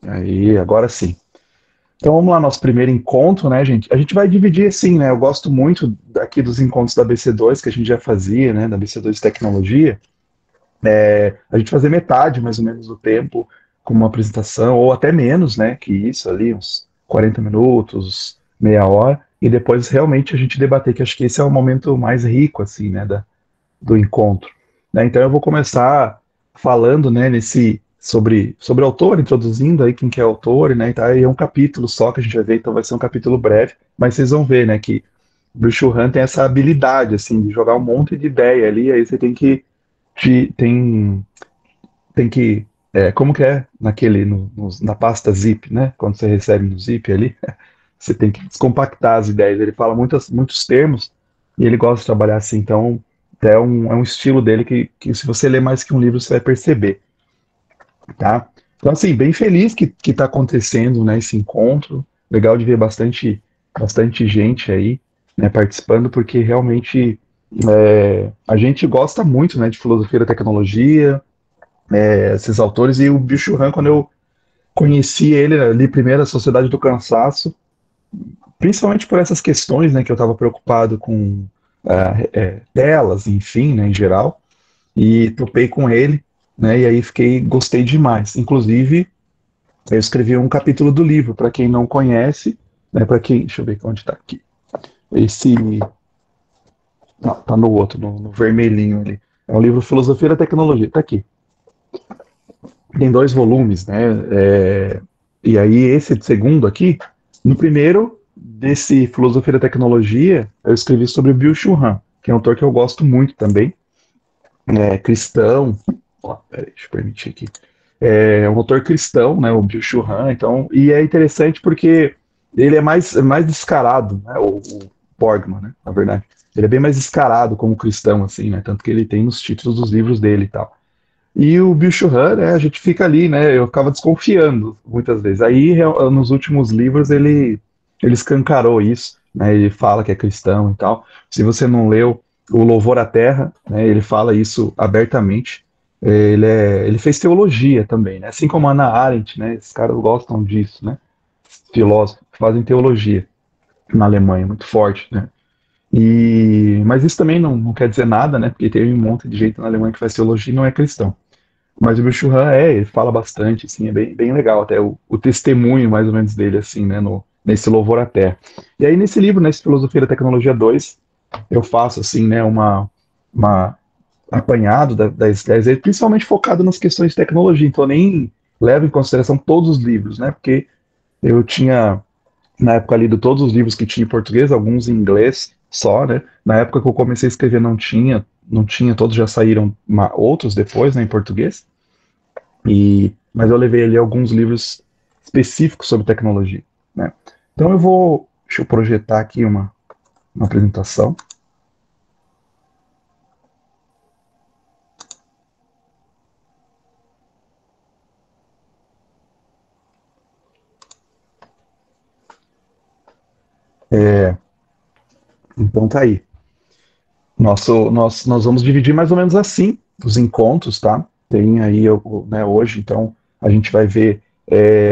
Aí, agora sim. Então vamos lá, nosso primeiro encontro, né, gente? A gente vai dividir assim, né? Eu gosto muito aqui dos encontros da BC2 que a gente já fazia, né? Da BC2 de Tecnologia. A gente fazer metade, mais ou menos, do tempo com uma apresentação, ou até menos, né? Que isso ali, uns 40 minutos, meia hora, e depois realmente a gente debater, que acho que esse é o momento mais rico, assim, né? Do encontro. Né? Então eu vou começar falando, né, sobre o autor, introduzindo aí quem que é o autor, né, e tá, aí é um capítulo só que a gente vai ver, então vai ser um capítulo breve, mas vocês vão ver, né, que o Bill Churran tem essa habilidade, assim, de jogar um monte de ideia ali, aí você tem que, te- tem que, como que é na pasta zip, né, quando você recebe no zip ali, você tem que descompactar as ideias, ele fala muitos termos, e ele gosta de trabalhar assim, então é um estilo dele que se você ler mais que um livro, você vai perceber, tá? Então, assim, bem feliz que está acontecendo, né, esse encontro, legal de ver bastante gente aí, né, participando, porque realmente a gente gosta muito, né, de filosofia da tecnologia, esses autores, e o Bill Churran, quando eu conheci ele ali primeiro, a Sociedade do Cansaço, principalmente por essas questões, né, que eu estava preocupado com telas, enfim, né, em geral, e topei com ele, né, e aí gostei demais. Inclusive, eu escrevi um capítulo do livro, para quem não conhece, né, deixa eu ver onde está aqui, esse, não, tá no outro, no vermelhinho ali, é um livro Filosofia da Tecnologia, tá aqui, tem 2 volumes, né, e aí esse segundo aqui, no primeiro desse Filosofia da Tecnologia, eu escrevi sobre o Bill Churran, que é um autor que eu gosto muito também, cristão, ó, peraí, deixa eu permitir aqui, um autor cristão, né, o Bill Churran, então, e é interessante porque ele é mais descarado, né, o Borgman, né, na verdade, ele é bem mais descarado como cristão, assim, né, tanto que ele tem nos títulos dos livros dele e tal. E o Bill Churran, né, a gente fica ali, né, eu ficava desconfiando muitas vezes. Aí, nos últimos livros, ele escancarou isso, né, ele fala que é cristão e tal. Se você não leu o Louvor à Terra, né, ele fala isso abertamente. Ele fez teologia também, né, assim como a Hannah Arendt, né, esses caras gostam disso, né, filósofos que fazem teologia na Alemanha, muito forte, né. Mas isso também não quer dizer nada, né, porque tem um monte de gente na Alemanha que faz teologia e não é cristão. Mas o Bill Churran, ele fala bastante, assim, é bem legal até o testemunho, mais ou menos, dele, assim, né, nesse Louvor à Terra. E aí, nesse livro, nesse Filosofia da Tecnologia 2, eu faço, assim, né, uma apanhado das ideias dele, principalmente focado nas questões de tecnologia, então eu nem levo em consideração todos os livros, né, porque eu tinha, na época, lido todos os livros que tinha em português, alguns em inglês só, né, na época que eu comecei a escrever não tinha, todos já saíram outros depois, né, em português, mas eu levei ali alguns livros específicos sobre tecnologia, né? Então deixa eu projetar aqui uma apresentação. Então tá aí. Nós vamos dividir mais ou menos assim os encontros, tá? Tem aí, né, hoje, então a gente vai ver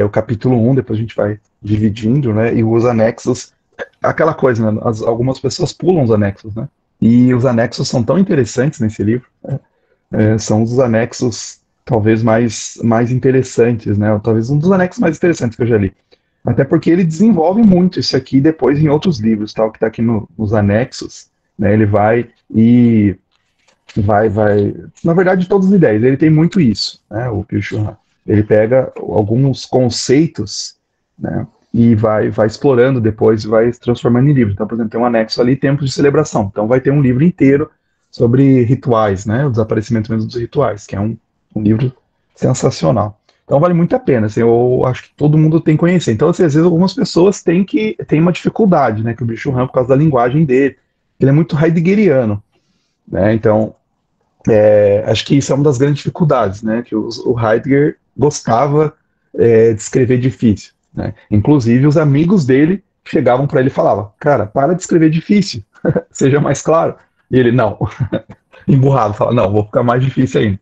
o capítulo 1, depois a gente vai dividindo, né? E os anexos, aquela coisa, né? Algumas pessoas pulam os anexos, né? E os anexos são tão interessantes nesse livro. São os anexos talvez mais interessantes, né? Ou talvez um dos anexos mais interessantes que eu já li. Até porque ele desenvolve muito isso aqui depois em outros livros, tal, que está aqui nos anexos, né? Ele vai. Na verdade, todas as ideias, ele tem muito isso, né? O Pio Churran. Ele pega alguns conceitos, né? E vai explorando depois, vai se transformando em livro. Então, por exemplo, tem um anexo ali, Tempos de Celebração. Então, vai ter um livro inteiro sobre rituais, né? O desaparecimento mesmo dos rituais, que é um livro sensacional. Então, vale muito a pena. Assim, eu acho que todo mundo tem que conhecer. Então, assim, às vezes, algumas pessoas têm uma dificuldade, né? Que o Bicho Ram, por causa da linguagem dele, ele é muito heideggeriano, né? Então, acho que isso é uma das grandes dificuldades, né? Que o Heidegger gostava de escrever difícil, né? Inclusive, os amigos dele chegavam para ele e falavam: Cara, para de escrever difícil, seja mais claro. E ele, não, emburrado, fala: Não, vou ficar mais difícil ainda.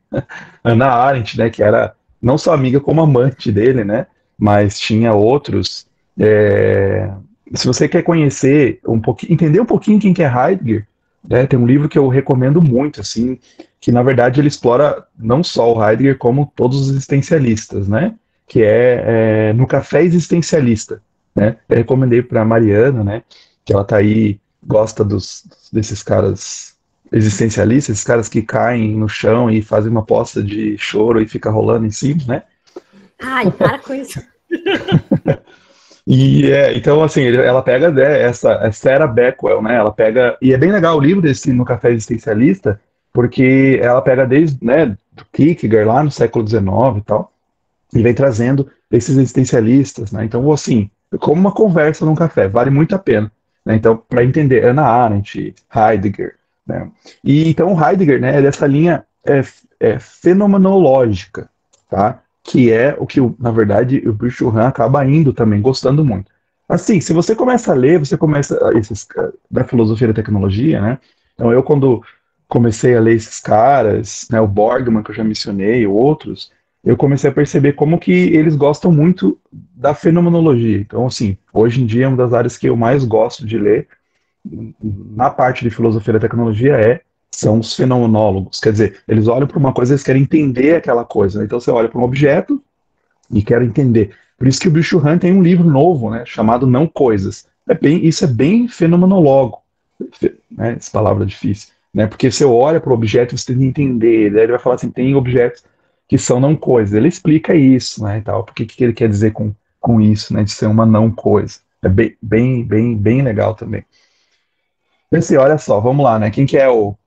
Ana Arendt, né? Que era não só amiga, como amante dele, né? mas tinha outros. é, Se você quer conhecer um pouquinho, entender um pouquinho quem que é Heidegger, né, tem um livro que eu recomendo muito, assim, que na verdade ele explora não só o Heidegger, como todos os existencialistas, né? Que é No Café Existencialista, né? Eu recomendei para a Mariana, né? Que ela tá aí, gosta desses caras existencialistas, esses caras que caem no chão e fazem uma poça de choro e fica rolando em cima, né? Ai, para com isso. Então, assim, ela pega, né, essa Sarah Beckwell, né? Ela pega. E é bem legal o livro desse No Café Existencialista, porque ela pega desde, né, do Kierkegaard lá no século XIX e tal, e vem trazendo esses existencialistas, né? Então, assim, como uma conversa num café, vale muito a pena, né? Então, para entender Hannah Arendt, Heidegger, né? E então o Heidegger, né, é dessa linha fenomenológica, tá? Que é o que, na verdade, o Byung-Chul Han acaba indo também, gostando muito. Assim, se você começa a ler, você começa esses da filosofia da tecnologia, né? Então, eu quando comecei a ler esses caras, né, o Borgman que eu já mencionei, outros, eu comecei a perceber como que eles gostam muito da fenomenologia. Então, assim, hoje em dia, uma das áreas que eu mais gosto de ler na parte de filosofia da tecnologia são os fenomenólogos. Quer dizer, eles olham para uma coisa, eles querem entender aquela coisa, né? Então, você olha para um objeto e quer entender. Por isso que o Bill Han tem um livro novo, né, chamado Não Coisas. Isso é bem fenomenológico, né? Essa palavra é difícil, né? Porque você olha para o objeto e você tem que entender. Daí ele vai falar assim, tem objetos que são não coisas. Ele explica isso, né, e tal. Por que ele quer dizer com isso, né, de ser uma não coisa. É bem legal também. E assim, olha só, vamos lá, né? Quem que é o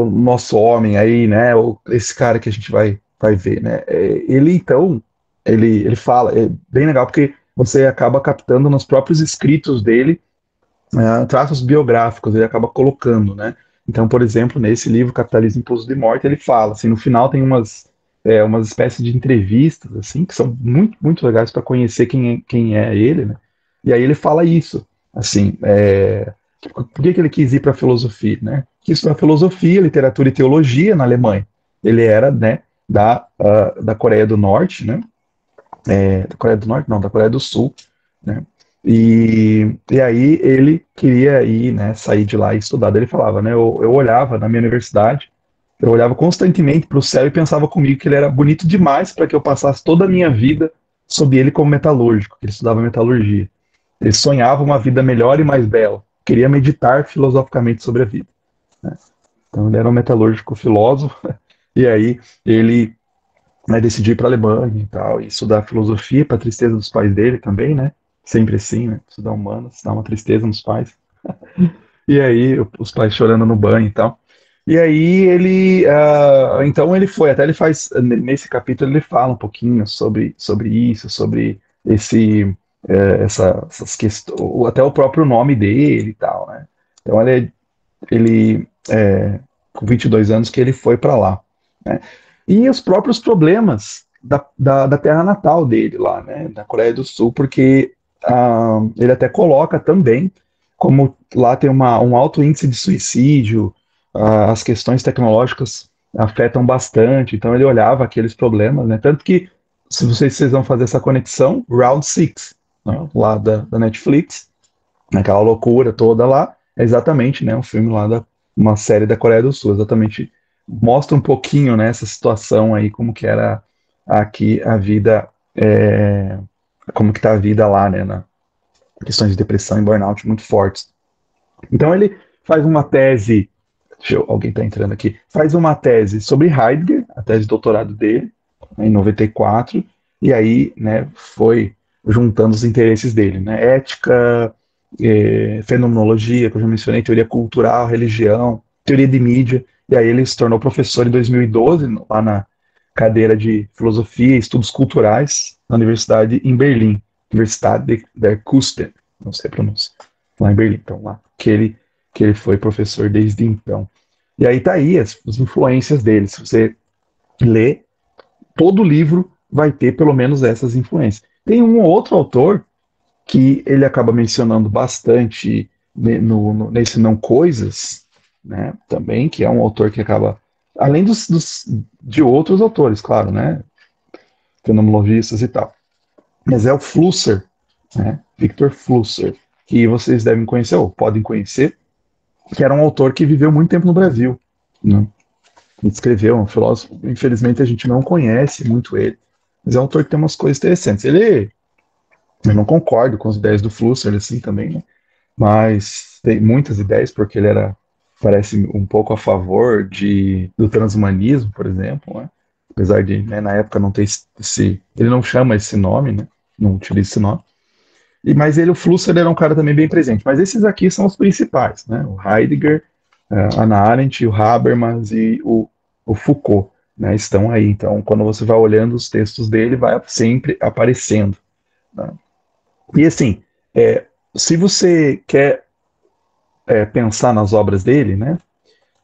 nosso homem aí, né? Esse cara que a gente vai ver, né? Ele, então, ele fala, é bem legal porque você acaba captando nos próprios escritos dele traços biográficos, ele acaba colocando, né? Então, por exemplo, nesse livro Capitalismo, Impulso de Morte, ele fala, assim, no final tem umas espécies de entrevistas, assim, que são muito legais para conhecer quem é ele, né? E aí ele fala isso, assim, por que ele quis ir para a filosofia, né? Quis para filosofia, literatura e teologia na Alemanha. Ele era, né, da Coreia do Norte, né? Da Coreia do Norte, não, da Coreia do Sul, né? E aí ele queria ir, né, sair de lá e estudar. Ele falava, né, eu olhava na minha universidade, eu olhava constantemente para o céu e pensava comigo que ele era bonito demais para que eu passasse toda a minha vida sob ele como metalúrgico, que ele estudava metalurgia. Ele sonhava uma vida melhor e mais bela, queria meditar filosoficamente sobre a vida, né? Então ele era um metalúrgico filósofo, e aí ele, né, decidiu ir para a Alemanha e tal, e estudar filosofia, para tristeza dos pais dele também, né? Sempre assim, né? Estudar humanas, dá uma tristeza nos pais. E aí, os pais chorando no banho e tal. E aí então ele foi, até ele faz, nesse capítulo ele fala um pouquinho sobre isso, sobre essas questões, até o próprio nome dele e tal, né? Então com 22 anos que ele foi para lá, né? E os próprios problemas da terra natal dele lá, né? Da Coreia do Sul, porque ele até coloca também como lá tem um alto índice de suicídio, as questões tecnológicas afetam bastante, então ele olhava aqueles problemas, né? Tanto que, se vocês vão fazer essa conexão, Round Six, né, lá da Netflix, naquela loucura toda lá, é exatamente, né, um filme lá uma série da Coreia do Sul, exatamente, mostra um pouquinho, né, essa situação aí, como que era aqui a vida, como que tá a vida lá, né, questões de depressão e burnout muito fortes. Então ele faz uma tese, alguém está entrando aqui, faz uma tese sobre Heidegger, a tese de doutorado dele, né, em 94, e aí, né, foi juntando os interesses dele, né, ética, fenomenologia, que eu já mencionei, teoria cultural, religião, teoria de mídia, e aí ele se tornou professor em 2012, lá na cadeira de filosofia e estudos culturais na universidade em Berlim, Universidade der Künste, não sei a pronúncia, lá em Berlim, então lá que ele foi professor desde então. E aí tá aí as influências dele. Se você lê, todo livro vai ter pelo menos essas influências. Tem um ou outro autor que ele acaba mencionando bastante nesse Não Coisas, né, também, que é um autor que acaba, além de outros autores, claro, né, fenomenologistas e tal. mas é o Flusser, né? Victor Flusser, que vocês devem conhecer, ou podem conhecer, que era um autor que viveu muito tempo no Brasil, né? Ele escreveu, um filósofo, infelizmente a gente não conhece muito ele, mas é um autor que tem umas coisas interessantes. Eu não concordo com as ideias do Flusser, assim, também, né? Mas tem muitas ideias, porque ele parece um pouco a favor do transhumanismo, por exemplo, né? Apesar de, né, na época, não ter ele não chama esse nome, né? Não utiliza esse nome. Mas o Flusser era um cara também bem presente. Mas esses aqui são os principais, né? O Heidegger, a Hannah Arendt, o Habermas e o Foucault, né? Estão aí. Então, quando você vai olhando os textos dele, vai sempre aparecendo, né? E assim, se você quer pensar nas obras dele, né?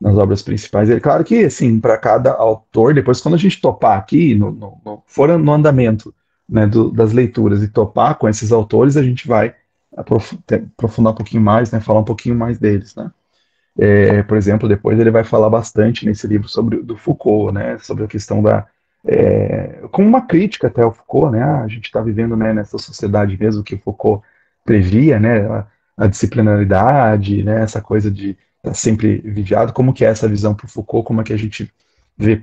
Nas obras principais dele, claro que assim, para cada autor, depois quando a gente topar aqui, for no andamento, né, das leituras e topar com esses autores, a gente vai aprofundar um pouquinho mais, né? Falar um pouquinho mais deles, né? Por exemplo, depois ele vai falar bastante nesse livro sobre do Foucault, né? Sobre a questão como uma crítica até ao Foucault, né? A gente está vivendo, né, nessa sociedade mesmo que o Foucault previa, né? A disciplinaridade, né? Essa coisa de estar sempre vigiado. Como que é essa visão para o Foucault? Como é que a gente vê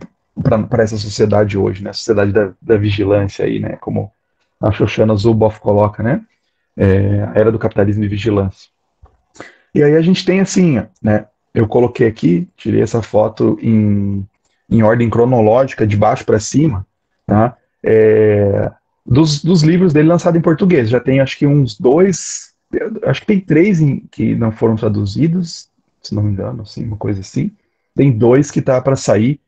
para essa sociedade hoje, né? A sociedade da vigilância aí, né? Como a Shoshana Zuboff coloca, né? A era do capitalismo e vigilância. E aí a gente tem assim, né? Eu coloquei aqui, tirei essa foto em ordem cronológica, de baixo para cima, tá? Dos livros dele lançados em português. Já tem acho que uns dois, acho que tem três que não foram traduzidos, se não me engano, assim, uma coisa assim. Tem dois que tá para sair,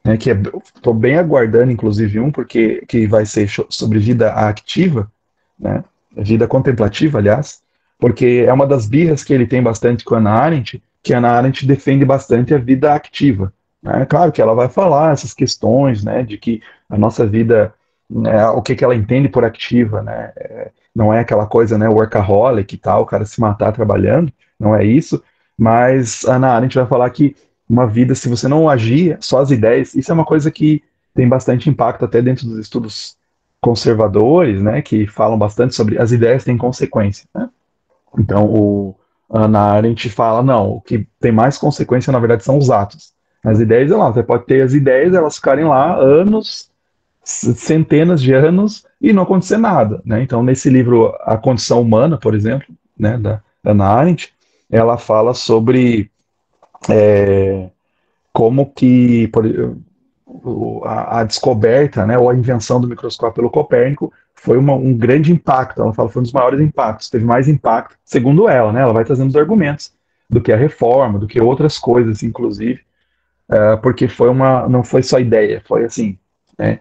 né? Que estou bem aguardando, inclusive um, porque que vai ser sobre vida ativa, né? Vida contemplativa, aliás, porque é uma das birras que ele tem bastante com a Hannah Arendt, que a Hannah Arendt defende bastante a vida ativa, né? Claro que ela vai falar essas questões, né, de que a nossa vida, né, o que ela entende por ativa, né, não é aquela coisa, né, workaholic e tal, o cara se matar trabalhando, não é isso, mas a Hannah Arendt vai falar que uma vida, se você não agir, só as ideias, isso é uma coisa que tem bastante impacto até dentro dos estudos conservadores, né, que falam bastante sobre as ideias têm consequência, né? Então, a Hannah Arendt fala, não, o que tem mais consequência, na verdade, são os atos. As ideias, não, você pode ter as ideias, elas ficarem lá anos, centenas de anos, e não acontecer nada, né? Então, nesse livro, A Condição Humana, por exemplo, né, da Hannah Arendt, ela fala sobre como que a descoberta, né, ou a invenção do microscópio pelo Copérnico foi um grande impacto. Ela fala que foi um dos maiores impactos, teve mais impacto, segundo ela, né? Ela vai trazendo os argumentos do que a reforma, do que outras coisas, inclusive, porque não foi só ideia, foi assim, né,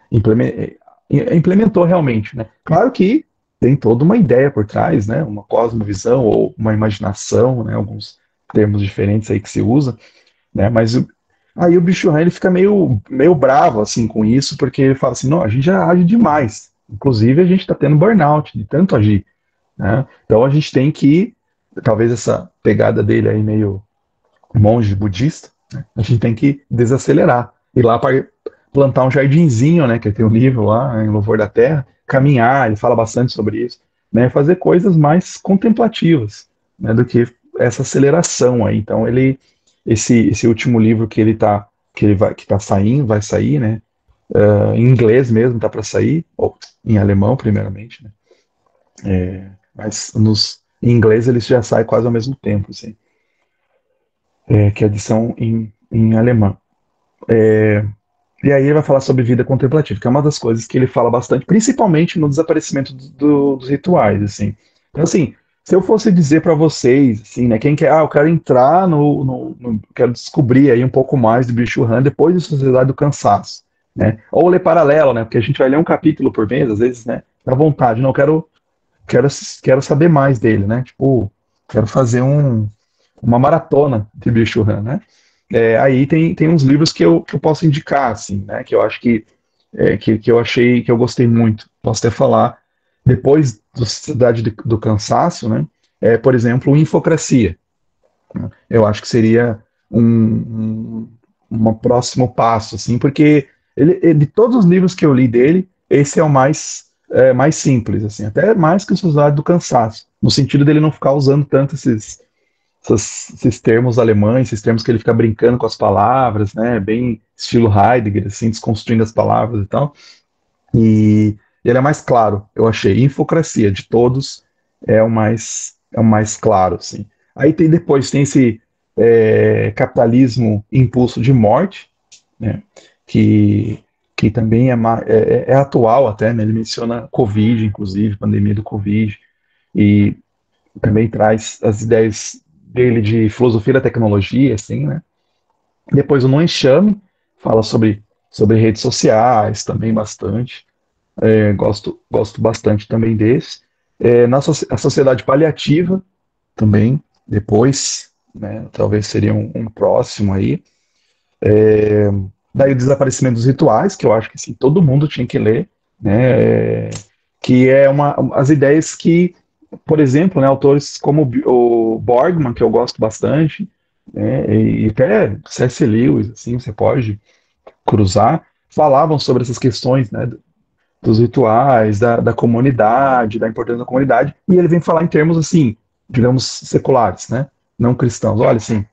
implementou realmente, né? Claro que tem toda uma ideia por trás, né? Uma cosmovisão ou uma imaginação, né? Alguns termos diferentes aí que se usa, né? Mas aí o bicho ele fica meio bravo assim com isso, porque ele fala assim, não, a gente já age demais. Inclusive a gente está tendo burnout de tanto agir, né? Então a gente tem que, talvez essa pegada dele aí meio monge budista, né? A gente tem que desacelerar, ir lá para plantar um jardinzinho, né? Que tem um livro lá em Louvor da Terra, caminhar, ele fala bastante sobre isso, né? Fazer coisas mais contemplativas, né? Do que essa aceleração aí. Então esse último livro que tá saindo, vai sair, né? Em inglês mesmo, tá para sair, ou em alemão primeiramente, né? Mas em inglês ele já sai quase ao mesmo tempo, assim, que é a edição em alemão. E aí ele vai falar sobre vida contemplativa, que é uma das coisas que ele fala bastante, principalmente no desaparecimento dos rituais, assim. Então, assim, se eu fosse dizer para vocês, assim, né, quem quer, eu quero entrar quero descobrir aí um pouco mais do Bicho Han depois de Sociedade do Cansaço, né? Ou ler paralelo, né? Porque a gente vai ler um capítulo por mês, às vezes, né? À vontade, não quero, quero saber mais dele, né? Tipo, quero fazer uma maratona de Bicho Han, né? Aí tem uns livros que eu posso indicar, assim, né? Que eu acho que eu achei, que eu gostei muito. Posso até falar, depois do Sociedade do Cansaço, né? Por exemplo, o Infocracia, né? Eu acho que seria um próximo passo, assim, porque de todos os livros que eu li dele, esse é o mais mais simples, assim, até mais que a sociedade do cansaço, no sentido dele não ficar usando tanto esses termos alemães, esses termos que ele fica brincando com as palavras, né, bem estilo Heidegger, assim, desconstruindo as palavras e tal. E ele é mais claro, eu achei. Infocracia, de todos, é o mais claro, assim. Aí depois tem esse capitalismo impulso de morte, né, que, que também é atual até, né, ele menciona Covid, inclusive, pandemia do Covid, e também traz as ideias dele de filosofia da tecnologia, assim, né. Depois o No Enxame fala sobre redes sociais, também bastante. Gosto bastante também desse. A sociedade paliativa também, depois, né, talvez seria um próximo aí. Daí o desaparecimento dos rituais, que eu acho que assim, todo mundo tinha que ler, né, que é as ideias que, por exemplo, né, autores como o Borgman, que eu gosto bastante, né, e até C.S. Lewis, assim, você pode cruzar, falavam sobre essas questões, né, dos rituais, da comunidade, da importância da comunidade, e ele vem falar em termos assim, digamos, seculares, né? Não cristãos. Olha, assim,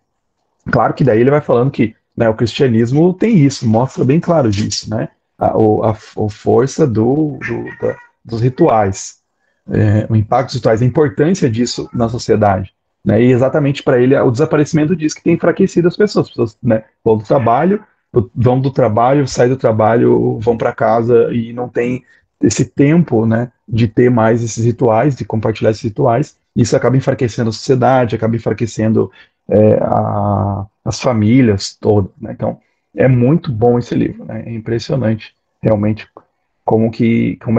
claro que daí ele vai falando que, né, o cristianismo tem isso, mostra bem claro disso, né? A força dos rituais, o impacto dos rituais, a importância disso na sociedade. Né? E exatamente para ele, o desaparecimento disso que tem enfraquecido as pessoas, né, vão do trabalho, saem do trabalho, vão para casa e não tem esse tempo, né, de ter mais esses rituais, de compartilhar esses rituais. Isso acaba enfraquecendo a sociedade, acaba enfraquecendo as famílias todas. Né? Então, é muito bom esse livro, né? É impressionante, realmente, como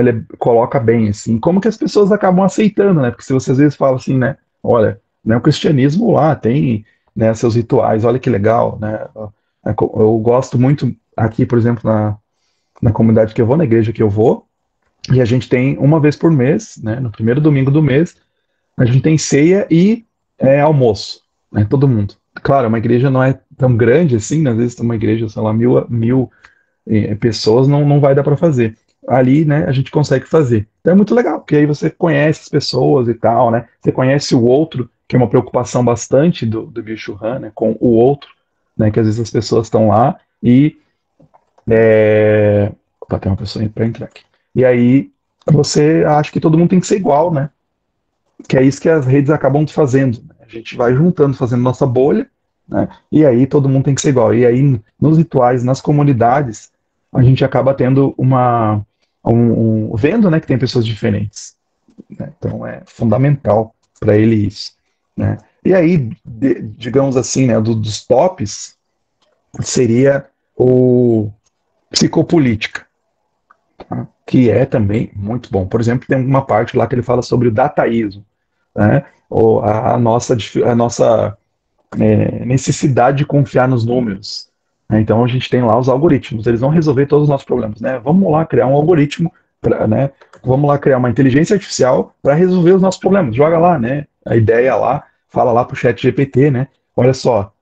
ele coloca bem, assim, como que as pessoas acabam aceitando, né? Porque se você às vezes fala assim, né? Olha, né, o cristianismo lá tem, né, seus rituais, olha que legal, né? Eu gosto muito aqui, por exemplo, na comunidade que eu vou, na igreja que eu vou, e a gente tem uma vez por mês, né? No primeiro domingo do mês, a gente tem ceia e almoço, né? Todo mundo. Claro, uma igreja não é tão grande assim, né? Às vezes uma igreja, sei lá, mil pessoas não vai dar para fazer. Ali, né, a gente consegue fazer. Então é muito legal, porque aí você conhece as pessoas e tal, né? Você conhece o outro, que é uma preocupação bastante do Bicho Han, né, com o outro, né? Que às vezes as pessoas estão lá e opa, tem uma pessoa para entrar aqui. E aí você acha que todo mundo tem que ser igual, né? Que é isso que as redes acabam fazendo. Né? A gente vai juntando, fazendo nossa bolha, né? E aí todo mundo tem que ser igual. E aí, nos rituais, nas comunidades, a gente acaba tendo vendo, né, que tem pessoas diferentes. Né? Então é fundamental para ele isso. Né? E aí, digamos assim, né, dos tops, seria o psicopolítica, tá? Que é também muito bom. Por exemplo, tem uma parte lá que ele fala sobre o dataísmo, né? Ou a nossa necessidade de confiar nos números. Né? Então a gente tem lá os algoritmos, eles vão resolver todos os nossos problemas. Né? Vamos lá criar um algoritmo, né? Vamos lá criar uma inteligência artificial para resolver os nossos problemas. Joga lá, né? A ideia lá, fala lá para o chat GPT, né? Olha só,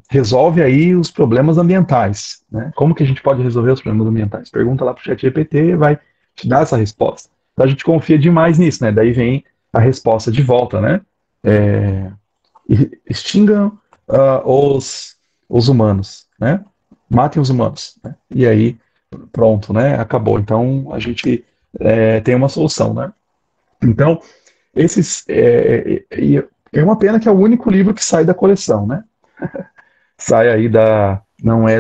resolve aí os problemas ambientais. Né? Como que a gente pode resolver os problemas ambientais? Pergunta lá para o chat GPT e vai te dar essa resposta. Então a gente confia demais nisso, né? Daí vem a resposta de volta, né? É, extingam os humanos, né? Matem os humanos. Né? E aí, pronto, né? Acabou. Então, a gente tem uma solução, né? Então, é uma pena que é o único livro que sai da coleção, né? Sai aí não é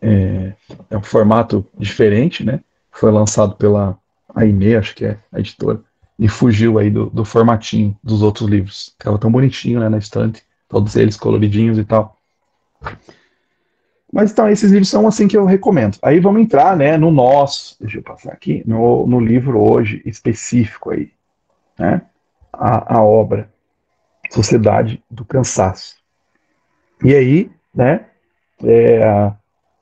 é um formato diferente, né? Foi lançado pela Aimee, acho que é a editora, e fugiu aí do formatinho dos outros livros. Ficava tão bonitinho, né, na estante, todos eles coloridinhos e tal. Mas então, esses livros são assim que eu recomendo. Aí vamos entrar, né, no nosso, deixa eu passar aqui, no livro hoje específico aí, né? A obra Sociedade do Cansaço. E aí, né,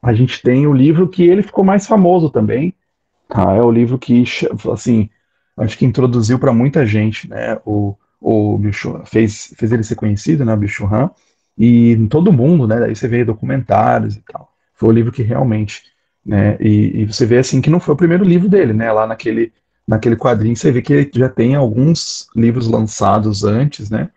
a gente tem o livro que ele ficou mais famoso também, tá? É o livro que, assim, acho que introduziu para muita gente, né? O Bicho fez ele ser conhecido, né? O Bicho Han, e em todo mundo, né? Daí você vê documentários e tal. Foi o livro que realmente né? E você vê assim que não foi o primeiro livro dele, né? Lá naquele quadrinho você vê que ele já tem alguns livros lançados antes, né?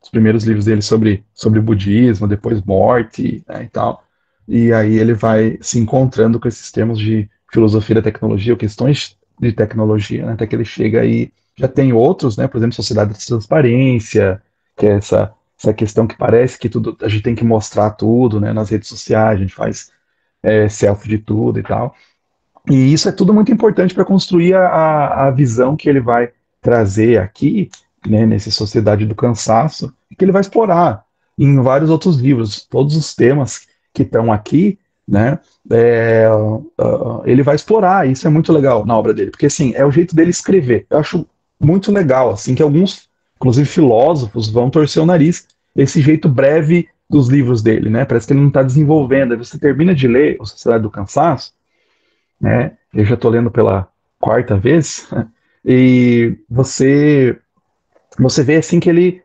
Os primeiros livros dele sobre budismo, depois morte, né, e tal. E aí ele vai se encontrando com esses termos de filosofia da tecnologia, ou questões de tecnologia, né? Até que ele chega aí, já tem outros, né? Por exemplo, Sociedade da Transparência, que é essa questão que parece que tudo, a gente tem que mostrar tudo, né? Nas redes sociais, a gente faz selfie de tudo e tal. E isso é tudo muito importante para construir a visão que ele vai trazer aqui, né, nessa Sociedade do Cansaço, que ele vai explorar em vários outros livros. Todos os temas que estão aqui, né, ele vai explorar. Isso é muito legal na obra dele, porque assim, é o jeito dele escrever. Eu acho muito legal, assim, que alguns, inclusive filósofos, vão torcer o nariz esse jeito breve dos livros dele, né? Parece que ele não está desenvolvendo. Aí você termina de ler o Sociedade do Cansaço, né? Eu já estou lendo pela quarta vez, e você vê assim que ele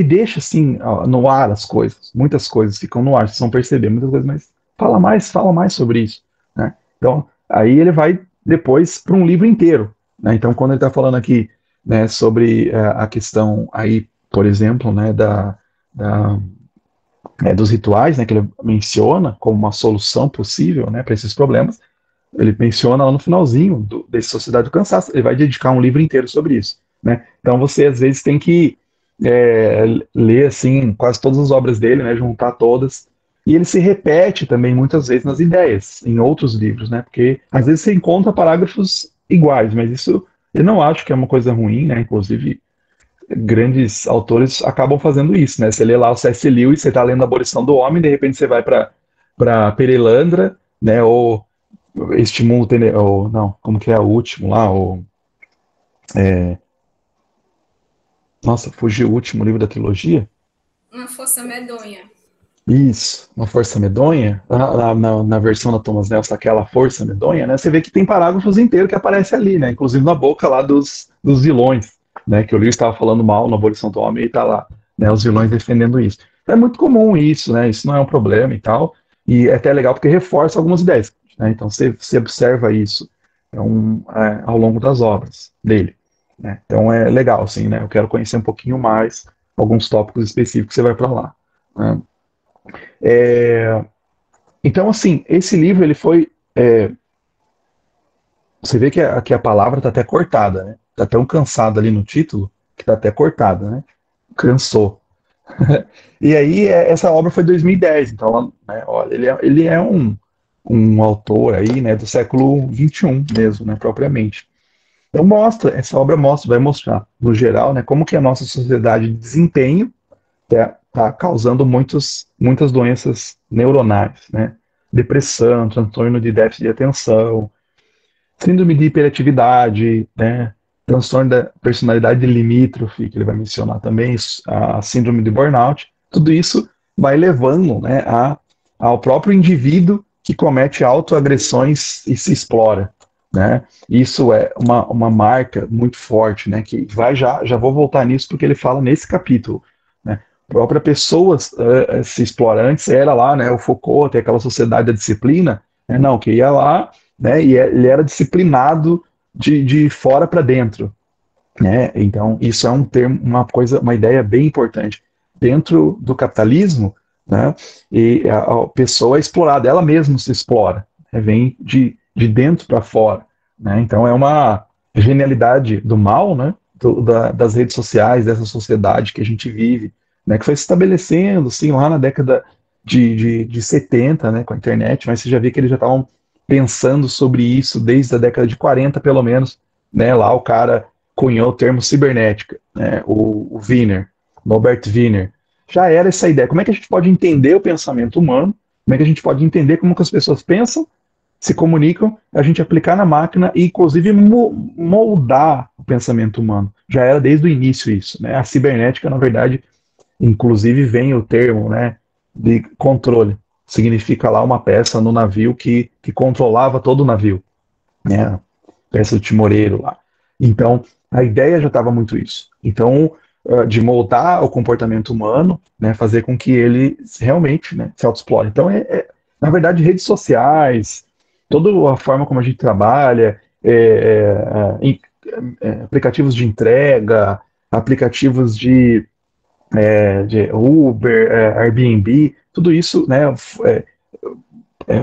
deixa assim no ar as coisas, muitas coisas ficam no ar, vocês vão perceber muitas coisas, mas fala mais sobre isso, né? Então aí ele vai depois para um livro inteiro, né? Então quando ele está falando aqui, né, sobre a questão aí, por exemplo, né, da dos rituais, né, que ele menciona como uma solução possível, né, para esses problemas. Ele menciona lá no finalzinho desse Sociedade do Cansaço, ele vai dedicar um livro inteiro sobre isso, né? Então você às vezes tem que ler assim quase todas as obras dele, né? Juntar todas. E ele se repete também muitas vezes nas ideias, em outros livros, né? Porque às vezes você encontra parágrafos iguais, mas isso eu não acho que é uma coisa ruim, né? Inclusive grandes autores acabam fazendo isso, né? Você lê lá o C.S. Lewis, você está lendo a Abolição do Homem, de repente você vai para Perelandra, né? Ou este mundo tem, ou não, como que é o último lá, nossa, fugiu o último livro da trilogia. Uma Força Medonha. Isso, Uma Força Medonha, na versão da Thomas Nelson, aquela Força Medonha, né? Você vê que tem parágrafos inteiros que aparecem ali, né? Inclusive na boca lá dos vilões, né? Que o Lewis estava falando mal na Abolição do Homem e tá lá, né? Os vilões defendendo isso. É muito comum isso, né? Isso não é um problema e tal. E é até legal porque reforça algumas ideias, né? Então você observa isso ao longo das obras dele, né? Então é legal, assim, né? Eu quero conhecer um pouquinho mais alguns tópicos específicos, você vai para lá, né? É, então, assim, esse livro, ele foi. Você vê que a palavra está até cortada, né? Está tão cansada ali no título que está até cortada, né? Cansou. E aí, essa obra foi 2010, então, né, olha, ele é um autor aí, né, do século XXI mesmo, né, propriamente. Então, essa obra vai mostrar, no geral, né, como que a nossa sociedade de desempenho tá causando muitas doenças neuronais, né? Depressão, transtorno de déficit de atenção, síndrome de hiperatividade, né? Transtorno da personalidade limítrofe, que ele vai mencionar também, a síndrome de burnout. Tudo isso vai levando, né, ao próprio indivíduo que comete autoagressões e se explora, né? Isso é uma marca muito forte, né? Que já vou voltar nisso porque ele fala nesse capítulo, né? A própria pessoa se explora. Antes era lá, né? O Foucault, tem aquela sociedade da disciplina, né? Não, que ia lá, né? E ele era disciplinado de fora para dentro, né? Então isso é um termo, uma ideia bem importante dentro do capitalismo, né? E a pessoa é explorada, ela mesma se explora, né? Vem de dentro para fora, né? Então é uma genialidade do mal, né? Das redes sociais, dessa sociedade que a gente vive, né? Que foi se estabelecendo, assim, lá na década de 70, né? Com a internet, mas você já vê que eles já estavam pensando sobre isso desde a década de 40, pelo menos, né? Lá o cara cunhou o termo cibernética, né? O Wiener, Norbert Wiener, já era essa ideia. Como é que a gente pode entender o pensamento humano? Como é que a gente pode entender como que as pessoas pensam, se comunicam, a gente aplicar na máquina e, inclusive, moldar o pensamento humano. Já era desde o início isso, né? A cibernética, na verdade, inclusive vem o termo, né, de controle. Significa lá uma peça no navio que controlava todo o navio, né? Peça do timoreiro lá. Então, a ideia já estava muito isso. Então, de moldar o comportamento humano, né, fazer com que ele realmente, né, se autoexplore. Então, na verdade, redes sociais, toda a forma como a gente trabalha, aplicativos de entrega, aplicativos de Uber, Airbnb, tudo isso, né, é, é,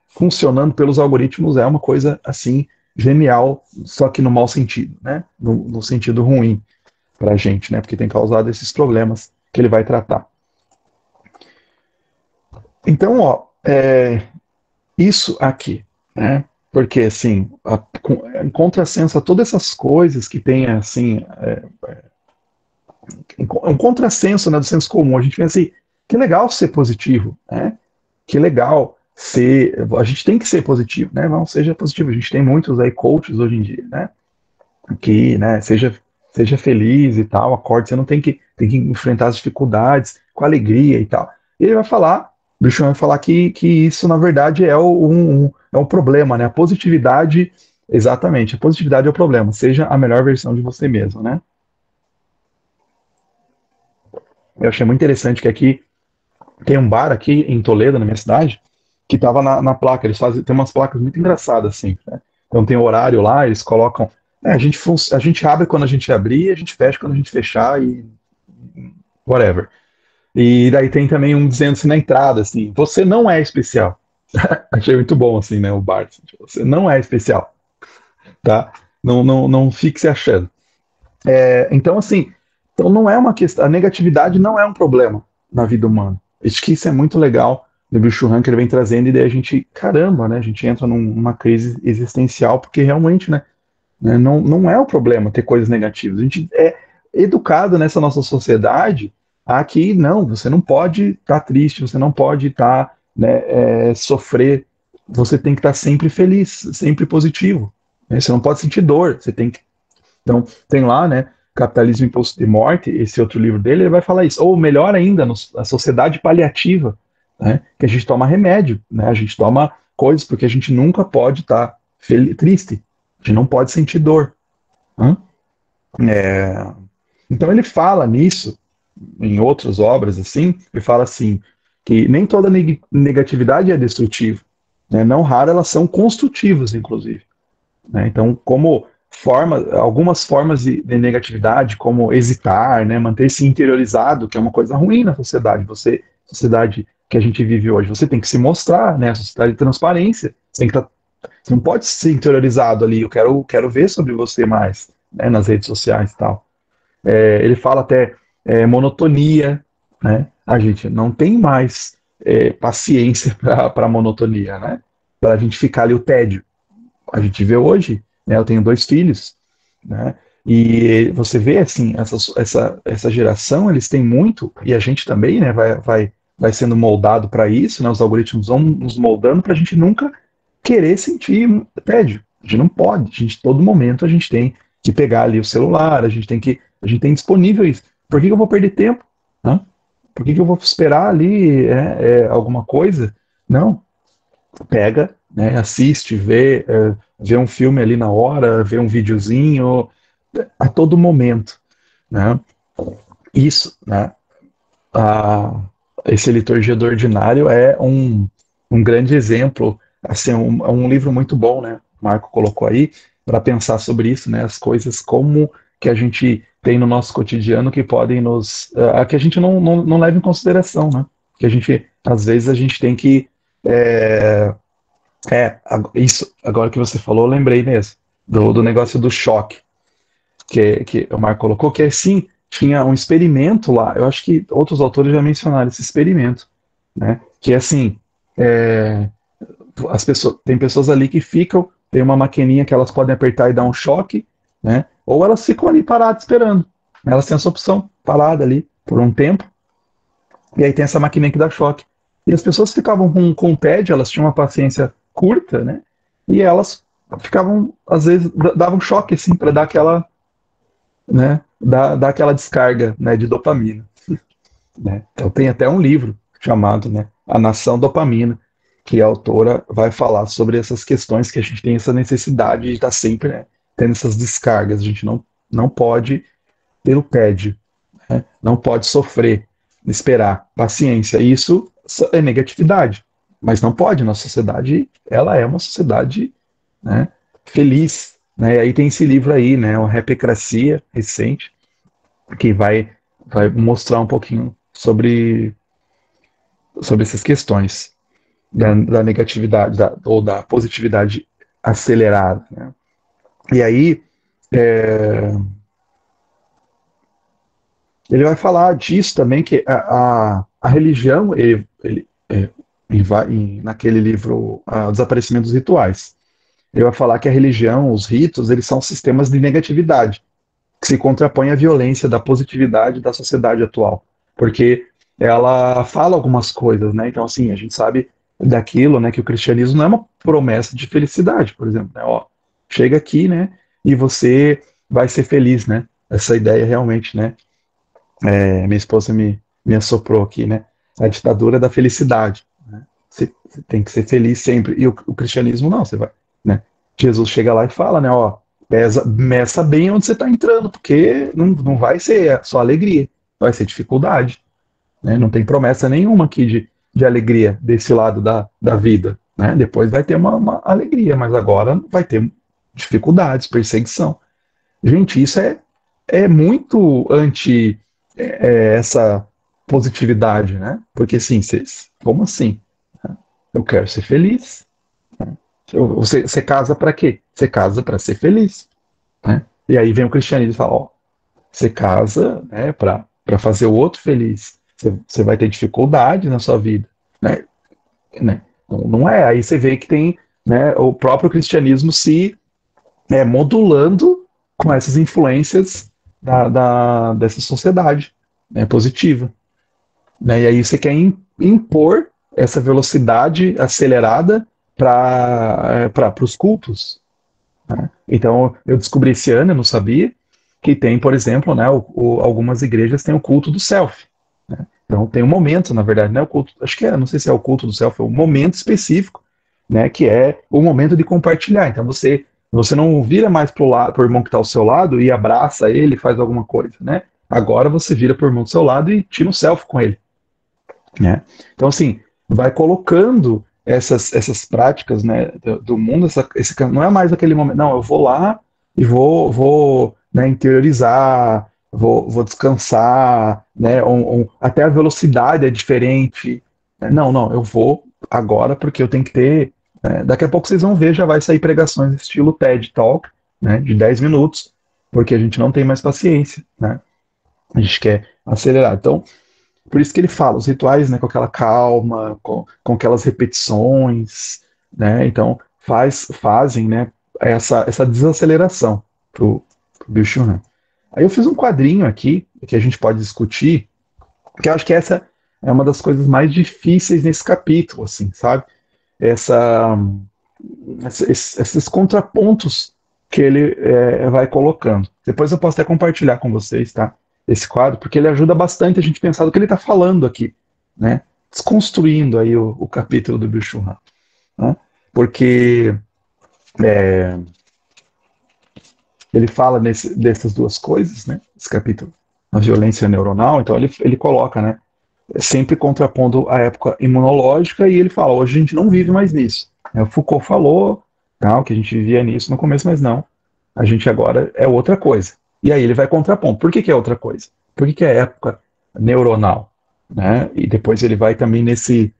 funcionando pelos algoritmos é uma coisa assim genial, só que no mau sentido, né, no sentido ruim para a gente, né, porque tem causado esses problemas que ele vai tratar. Então, ó, isso aqui, né? Porque assim, em contrassenso a todas essas coisas que tem assim, um contrassenso, né, do senso comum. A gente pensa assim, que legal ser positivo, né? Que legal ser, a gente tem que ser positivo, né? Não seja positivo. A gente tem muitos aí coaches hoje em dia, né? Que, né, seja feliz e tal, acorde, você não tem que enfrentar as dificuldades com alegria e tal. E ele vai falar, o bicho vai falar que isso, na verdade, é um problema, né? A positividade, exatamente, a positividade é o problema, seja a melhor versão de você mesmo, né? Eu achei muito interessante que aqui tem um bar aqui em Toledo, na minha cidade, que estava na placa. Eles fazem, tem umas placas muito engraçadas, assim, né? Então tem horário lá, eles colocam. A gente abre quando a gente abrir, a gente fecha quando a gente fechar e whatever. E daí tem também um dizendo assim na entrada, assim, você não é especial. Achei muito bom, assim, né, o bar. Assim, tipo, você não é especial, tá? Não fique se achando. Então, assim, então não é uma questão, a negatividade não é um problema na vida humana. Acho que isso é muito legal do Bill Churran que ele vem trazendo, e daí a gente, caramba, né, a gente entra numa crise existencial, porque realmente, né, não é o problema ter coisas negativas. A gente é educado nessa nossa sociedade a que, não, você não pode estar triste, você não pode estar, né, sofrer, você tem que estar sempre feliz, sempre positivo, né, você não pode sentir dor, você tem que então, tem lá, né, Capitalismo e Impulso de Morte, esse outro livro dele, ele vai falar isso. Ou melhor ainda, a sociedade paliativa, né, que a gente toma remédio, né, a gente toma coisas porque a gente nunca pode estar triste, a gente não pode sentir dor. Né? Então ele fala nisso, em outras obras, assim, ele fala assim, que nem toda negatividade é destrutiva, né, não raro elas são construtivas, inclusive. Né? Então, algumas formas de negatividade, como hesitar, né, manter-se interiorizado, que é uma coisa ruim na sociedade. Sociedade que a gente vive hoje, você tem que se mostrar, né, a sociedade de transparência. Você não pode ser interiorizado ali. Eu quero ver sobre você mais, né, nas redes sociais e tal. Ele fala até monotonia, né? A gente não tem mais paciência para monotonia, né? Para a gente ficar ali o tédio. A gente vê hoje, né, eu tenho 2 filhos, né, e você vê assim, essa geração, eles têm muito, e a gente também, né, vai sendo moldado para isso, né, os algoritmos vão nos moldando para a gente nunca querer sentir tédio. A gente não pode, todo momento a gente tem que pegar ali o celular, a gente tem disponível isso. Por que eu vou perder tempo? Né? Por que eu vou esperar ali alguma coisa? Não, pega, né, assiste, vê um filme ali na hora, vê um videozinho, a todo momento, né? Isso, né? A, esse Liturgia do Ordinário é um grande exemplo, assim, um livro muito bom, né? O Marco colocou aí para pensar sobre isso, né? As coisas como que a gente tem no nosso cotidiano que podem que a gente não leva em consideração, né? Que às vezes a gente tem que é, isso, agora que você falou, eu lembrei mesmo, do negócio do choque, que o Marco colocou, que assim, tinha um experimento lá, eu acho que outros autores já mencionaram esse experimento, né? Que assim, é, tem pessoas ali que tem uma maquininha que elas podem apertar e dar um choque, né? Ou elas ficam ali paradas esperando. Elas têm essa opção, parada ali por um tempo, e aí tem essa maquininha que dá choque. E as pessoas ficavam com tédio, elas tinham uma paciência curta, né? E elas ficavam, às vezes, davam choque, assim, para dar aquela, né? Dar aquela descarga, né, de dopamina. Né? Então tem até um livro chamado, né, A Nação Dopamina, que a autora vai falar sobre essas questões que a gente tem essa necessidade de estar sempre, né, tendo essas descargas. A gente não pode ter o tédio, não pode sofrer, esperar, paciência. Isso é negatividade. Mas não pode, nossa sociedade, ela é uma sociedade, né, feliz, né? E aí tem esse livro aí, né, o Repicracia, recente, que vai mostrar um pouquinho sobre essas questões da negatividade ou da positividade acelerada, né? E aí ele vai falar disso também, que a religião, naquele livro Desaparecimento dos Rituais, ele vai falar que a religião, os ritos, eles são sistemas de negatividade, que se contrapõe à violência da positividade da sociedade atual. Porque ela fala algumas coisas, né? Então, assim, a gente sabe daquilo, né, que o cristianismo não é uma promessa de felicidade, por exemplo, né? Ó, chega aqui, né, e você vai ser feliz, né? Essa ideia realmente, né? Minha esposa me assoprou aqui, né? A ditadura da felicidade, né? Você tem que ser feliz sempre. E o cristianismo não, você vai, né? Jesus chega lá e fala, né? Ó, meça bem onde você está entrando, porque não vai ser só alegria, vai ser dificuldade, né? Não tem promessa nenhuma aqui de alegria desse lado da vida, né? Depois vai ter uma alegria, mas agora vai ter dificuldades, perseguição. Gente, isso é muito anti essa positividade, né? Porque assim, como assim? Eu quero ser feliz. Você casa para quê? Você casa para ser feliz, né? E aí vem o cristianismo e fala, ó, você casa, né, para fazer o outro feliz. Você vai ter dificuldade na sua vida, né? Não é. Aí você vê que tem, né, o próprio cristianismo se modulando com essas influências dessa sociedade, né, positiva, né? E aí você quer impor essa velocidade acelerada para os cultos, né? Então eu descobri esse ano, eu não sabia, que tem, por exemplo, né, algumas igrejas têm o culto do self, né? Então tem um momento, na verdade, né, o culto, acho que não sei se é o culto do self, é um momento específico, né, que é o momento de compartilhar. Então você não vira mais pro irmão que está ao seu lado e abraça ele, faz alguma coisa, né? Agora você vira pro irmão do seu lado e tira um selfie com ele, né? Então, assim, vai colocando essas práticas, né, do mundo, não é mais aquele momento, não, eu vou lá e vou né, interiorizar, vou descansar, né, até a velocidade é diferente. Não, eu vou agora porque eu tenho que ter. Daqui a pouco vocês vão ver, já vai sair pregações estilo TED Talk, né, de 10 minutos, porque a gente não tem mais paciência, né? A gente quer acelerar. Então, por isso que ele fala, os rituais, né, com aquela calma, com aquelas repetições, né? Então, fazem, né, essa desaceleração pro Bill Shuhan. Aí eu fiz um quadrinho aqui, que a gente pode discutir, que eu acho que essa é uma das coisas mais difíceis nesse capítulo, assim, sabe? Esses contrapontos que ele vai colocando. Depois eu posso até compartilhar com vocês, tá? Esse quadro, porque ele ajuda bastante a gente pensar do que ele está falando aqui, né? Desconstruindo aí o capítulo do Bill Shuhan, né? Porque ele fala dessas duas coisas, né? Esse capítulo, a violência neuronal, então ele coloca, né? Sempre contrapondo a época imunológica, e ele fala, hoje a gente não vive mais nisso. O Foucault falou, tal, que a gente vivia nisso no começo, mas não. A gente agora é outra coisa. E aí ele vai contrapondo. Por que é outra coisa? Por que é época neuronal? Né? E depois ele vai também nesse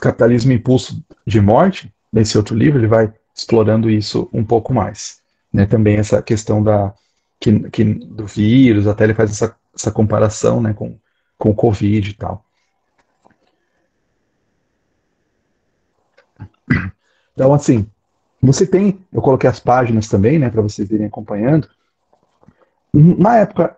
Capitalismo e Impulso de Morte, nesse outro livro, ele vai explorando isso um pouco mais. Né? Também essa questão do vírus, até ele faz essa comparação, né, com o Covid e tal. Então, assim, eu coloquei as páginas também, né, para vocês irem acompanhando. Na época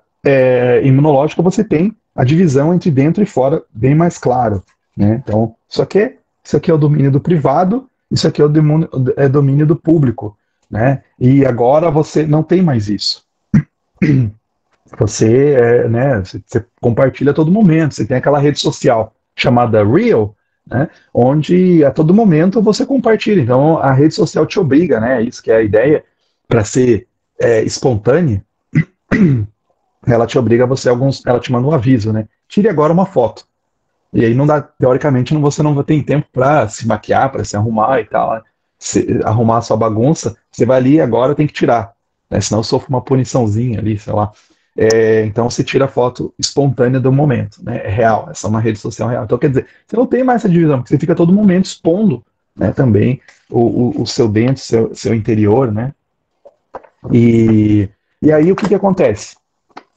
imunológica, você tem a divisão entre dentro e fora bem mais claro, né? Então, isso aqui é o domínio do privado, isso aqui é o domínio do público, né? E agora você não tem mais isso. Você compartilha a todo momento, você tem aquela rede social chamada Real, né, onde a todo momento você compartilha. Então a rede social te obriga, né? Isso que é a ideia, para ser espontânea, ela te obriga ela te manda um aviso, né? Tire agora uma foto. E aí não dá, teoricamente, você não tem tempo para se maquiar, para se arrumar e tal, né? Arrumar a sua bagunça, você vai ali e agora tem que tirar, né? Senão sofre uma puniçãozinha ali, sei lá. Então você tira a foto espontânea do momento, né? É real, essa é uma rede social real. Então quer dizer, você não tem mais essa divisão, porque você fica todo momento expondo, né, também o seu dentro, seu interior, né? E aí o que acontece?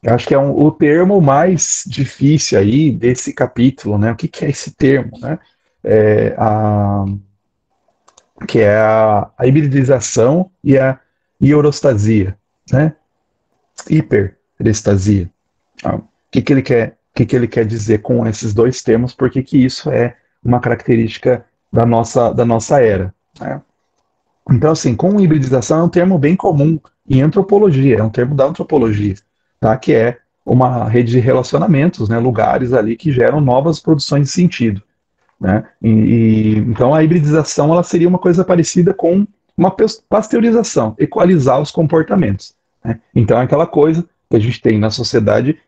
Eu acho que é o termo mais difícil aí desse capítulo, né? O que é esse termo, né? É, a, que é a hibridização e a hierostasia, né? Hiperestasia. O que ele quer dizer com esses dois termos? Por que isso é uma característica da nossa era, né? Então, assim, com hibridização é um termo bem comum em antropologia, é um termo da antropologia, tá? Que é uma rede de relacionamentos, né? Lugares ali que geram novas produções de sentido, né? Então a hibridização ela seria uma coisa parecida com uma pasteurização, equalizar os comportamentos, né? Então é aquela coisa que a gente tem na sociedade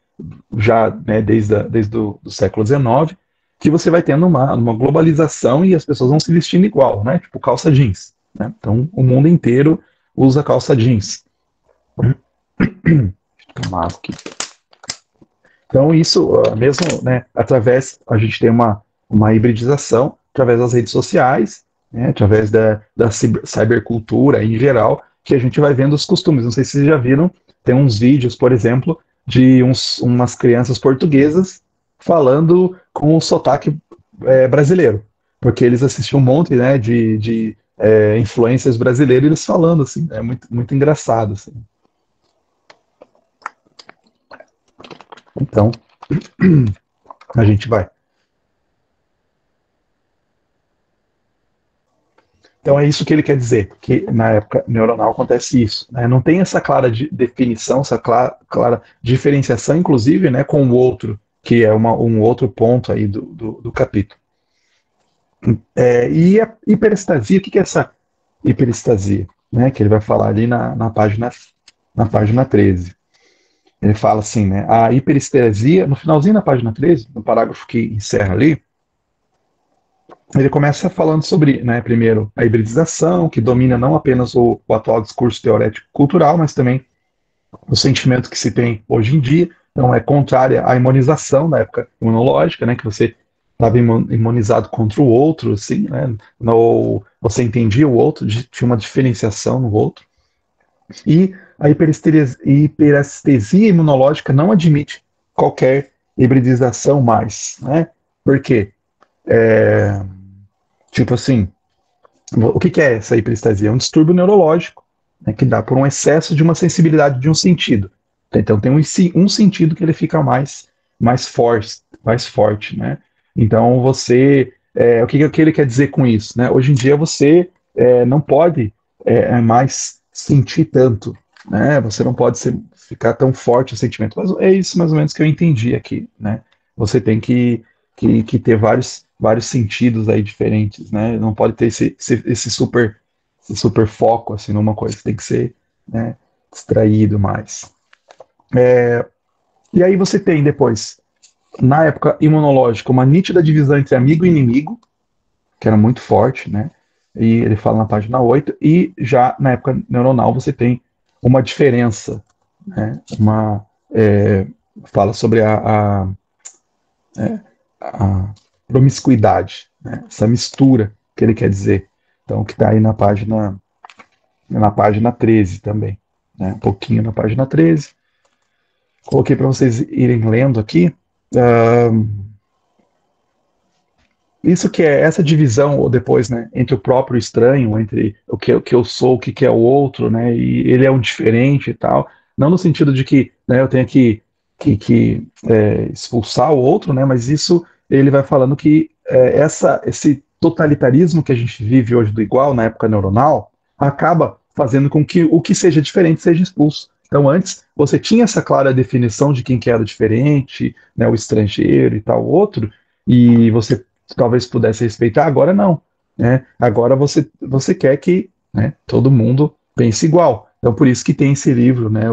já, né, desde do século XIX, que você vai tendo uma globalização e as pessoas vão se vestindo igual, né? Tipo calça jeans, né? Então o mundo inteiro usa calça jeans. Aqui. Então isso mesmo, né, através, a gente tem uma hibridização através das redes sociais, né, através da cybercultura em geral, que a gente vai vendo os costumes. Não sei se vocês já viram, tem uns vídeos, por exemplo, de umas crianças portuguesas falando com o sotaque brasileiro, porque eles assistiam um monte, né, de influencers brasileiros, eles falando assim, é muito, muito engraçado, assim. Então, a gente vai. Então é isso que ele quer dizer, que na época neuronal acontece isso, né? Não tem essa clara definição, essa clara diferenciação, inclusive, né, com o outro, que é um outro ponto aí do capítulo. E a hiperestasia, o que é essa hiperestasia? Né, que ele vai falar ali na página 13. Ele fala assim, né, a hiperestesia, no finalzinho da página 13, no parágrafo que encerra ali, ele começa falando sobre, né, primeiro, a hibridização, que domina não apenas o atual discurso teorético cultural, mas também o sentimento que se tem hoje em dia. Então, é contrária à imunização da época imunológica, né, que você estava imunizado contra o outro, assim, né, você entendia o outro, tinha uma diferenciação no outro. E a hiperestesia imunológica não admite qualquer hibridização mais, né? Por quê? Tipo assim, o que é essa hiperestesia? É um distúrbio neurológico, né, que dá por um excesso de uma sensibilidade de um sentido. Então tem um sentido que ele fica mais forte, né? Então o que ele quer dizer com isso, né? Hoje em dia você não pode mais sentir tanto, né? Você não pode ficar tão forte o sentimento. Mas é isso mais ou menos que eu entendi aqui, né? Você tem que ter vários sentidos aí diferentes, né? Não pode ter esse super foco assim numa coisa, tem que ser, né, distraído mais. E aí você tem depois, na época imunológica, uma nítida divisão entre amigo e inimigo, que era muito forte, né? E ele fala na página 8, e já na época neuronal você tem uma diferença, né? Fala sobre a promiscuidade, né? Essa mistura que ele quer dizer. Então, que está aí na página 13 também, né? Um pouquinho na página 13. Coloquei para vocês irem lendo aqui. Isso que é essa divisão, ou depois, né, entre o próprio estranho, entre o que eu sou, o que é o outro, né, e ele é um diferente e tal, não no sentido de que, né, eu tenho que expulsar o outro, né, mas isso ele vai falando que esse totalitarismo que a gente vive hoje do igual, na época neuronal, acaba fazendo com que o que seja diferente seja expulso. Então antes você tinha essa clara definição de quem que era diferente, né, o estrangeiro e tal, outro, e você talvez pudesse respeitar, agora não, né? Agora você quer que, né, todo mundo pense igual. Então por isso que tem esse livro, né,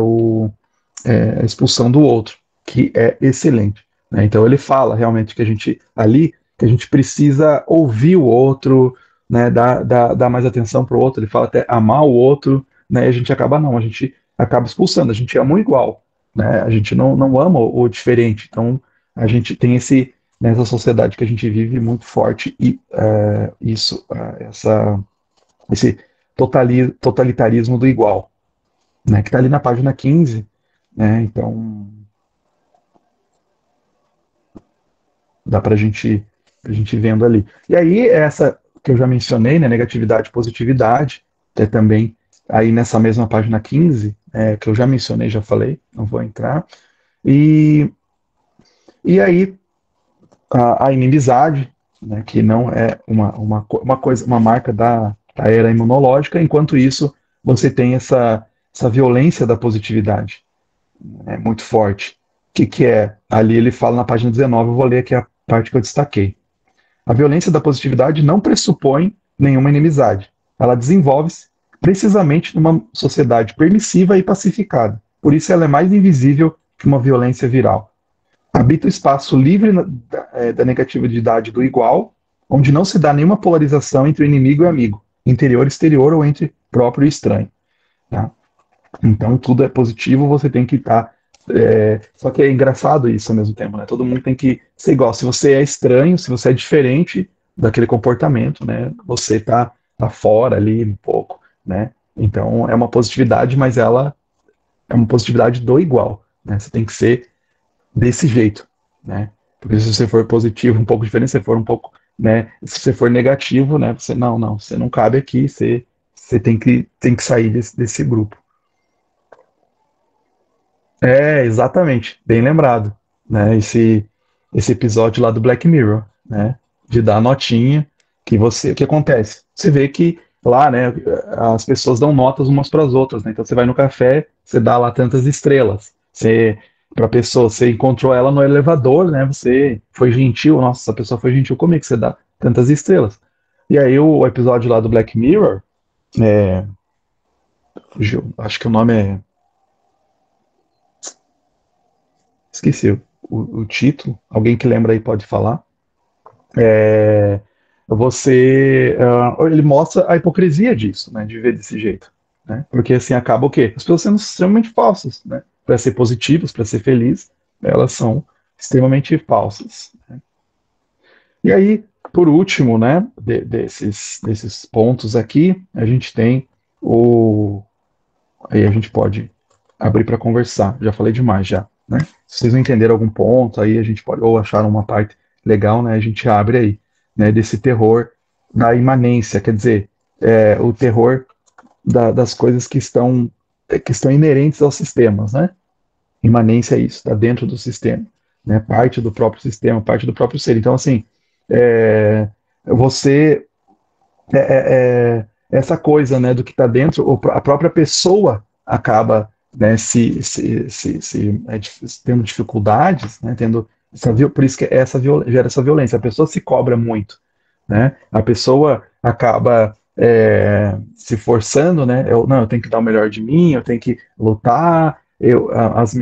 a expulsão do outro, que é excelente. né? Então ele fala realmente que a gente ali que a gente precisa ouvir o outro, né? Dar mais atenção para o outro. Ele fala até amar o outro, né? E a gente acaba não, a gente acaba expulsando. A gente ama o igual, né? A gente não ama o diferente. Então a gente tem nessa sociedade que a gente vive muito forte e esse totalitarismo do igual, né, que está ali na página 15, né, então dá para a gente vendo ali. E aí, essa que eu já mencionei, né, negatividade e positividade, é também aí nessa mesma página 15, que eu já mencionei, já falei, não vou entrar, e, e aí a inimizade, né, que não é uma coisa, uma marca da era imunológica, enquanto isso você tem essa violência da positividade, né, muito forte. O que é? Ali ele fala na página 19, eu vou ler aqui a parte que eu destaquei. A violência da positividade não pressupõe nenhuma inimizade. Ela desenvolve-se precisamente numa sociedade permissiva e pacificada. Por isso ela é mais invisível que uma violência viral. Habita o espaço livre da negatividade do igual, onde não se dá nenhuma polarização entre o inimigo e o amigo, interior e exterior ou entre próprio e estranho. Tá? Então tudo é positivo, você tem que estar. Só que é engraçado isso ao mesmo tempo, né? Todo mundo tem que ser igual. Se você é estranho, se você é diferente daquele comportamento, né? Você tá fora ali um pouco, né? Então é uma positividade, mas ela é uma positividade do igual, né? Você tem que ser desse jeito, né? Porque se você for positivo, um pouco diferente, se você for um pouco, né? Se você for negativo, né? Você você não cabe aqui, você tem que sair desse grupo. Exatamente, bem lembrado, né? Esse episódio lá do Black Mirror, né? De dar a notinha o que acontece? Você vê que lá, né? As pessoas dão notas umas para as outras, né? Então você vai no café, você dá lá tantas estrelas. Para a pessoa, você encontrou ela no elevador, né? Você foi gentil, nossa, essa pessoa foi gentil comigo, você dá tantas estrelas. E aí o episódio lá do Black Mirror, é, fugiu, acho que o nome esqueci o título, alguém que lembra aí pode falar. É, ele mostra a hipocrisia disso, né, de viver desse jeito, né? Porque assim acaba o quê? As pessoas sendo extremamente falsas, né? Para ser positivas, para ser feliz, elas são extremamente falsas, né? E aí, por último, né, desses pontos aqui, a gente tem aí a gente pode abrir para conversar. Já falei demais já, né? Se vocês não entenderam algum ponto, aí a gente pode, ou acharam uma parte legal, né? A gente abre aí, né? Desse terror da imanência, quer dizer, o terror das coisas que estão inerentes aos sistemas, né? Imanência é isso, está dentro do sistema, né? Parte do próprio sistema, parte do próprio ser. Então, assim, você essa coisa, né, do que está dentro, a própria pessoa acaba, né, tendo dificuldades, né, por isso que gera essa violência. A pessoa se cobra muito, né? A pessoa acaba se forçando, né? Eu tenho que dar o melhor de mim, eu tenho que lutar,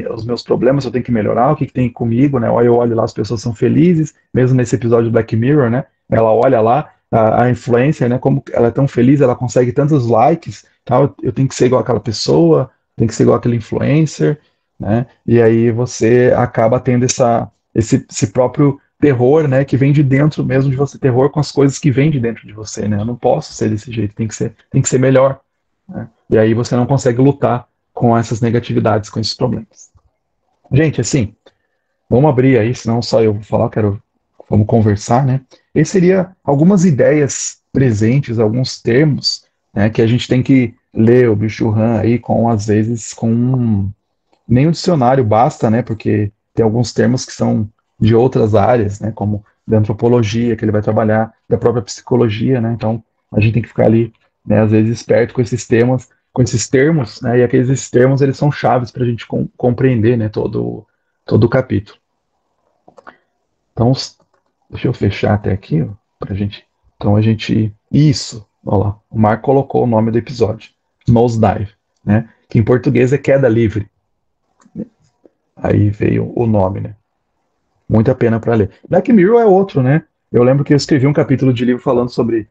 os meus problemas eu tenho que melhorar, o que tem comigo, né? Eu olho lá, as pessoas são felizes, mesmo nesse episódio do Black Mirror, né? Ela olha lá a influencer, né? Como ela é tão feliz, ela consegue tantos likes, tal. Eu tenho que ser igual aquela pessoa, tenho que ser igual aquele influencer, né? E aí você acaba tendo esse próprio terror, né? Que vem de dentro mesmo de você, terror com as coisas que vêm de dentro de você, né? Eu não posso ser desse jeito, tem que ser melhor, né? E aí você não consegue lutar com essas negatividades, com esses problemas. Gente, assim, vamos abrir aí, senão só eu vou falar, vamos conversar, né? Esse seria algumas ideias presentes, alguns termos, né, que a gente tem que ler o Bicho Han aí às vezes, nem o dicionário basta, né? Porque tem alguns termos que são de outras áreas, né? Como da antropologia, que ele vai trabalhar, da própria psicologia, né? Então, a gente tem que ficar ali, né, às vezes, esperto com esses termos, né? E aqueles termos, eles são chaves para a gente compreender, né? Todo o capítulo. Então, deixa eu fechar até aqui, para gente. Então, isso, olha lá, o Marco colocou o nome do episódio, Nosedive, né? Que em português é queda livre. Aí veio o nome, né? muito a pena para ler. Black Mirror é outro, né? Eu lembro que eu escrevi um capítulo de livro falando sobre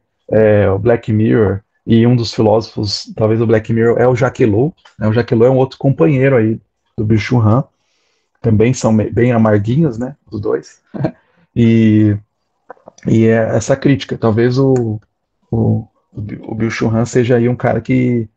o Black Mirror, e um dos filósofos, talvez o Black Mirror, é o Jacques Ellul, né? O Jacques Ellul é um outro companheiro aí do Byung-Chul Han, também são bem amarguinhos, né? Os dois. E, e é essa crítica, talvez o Byung-Chul Han seja aí um cara que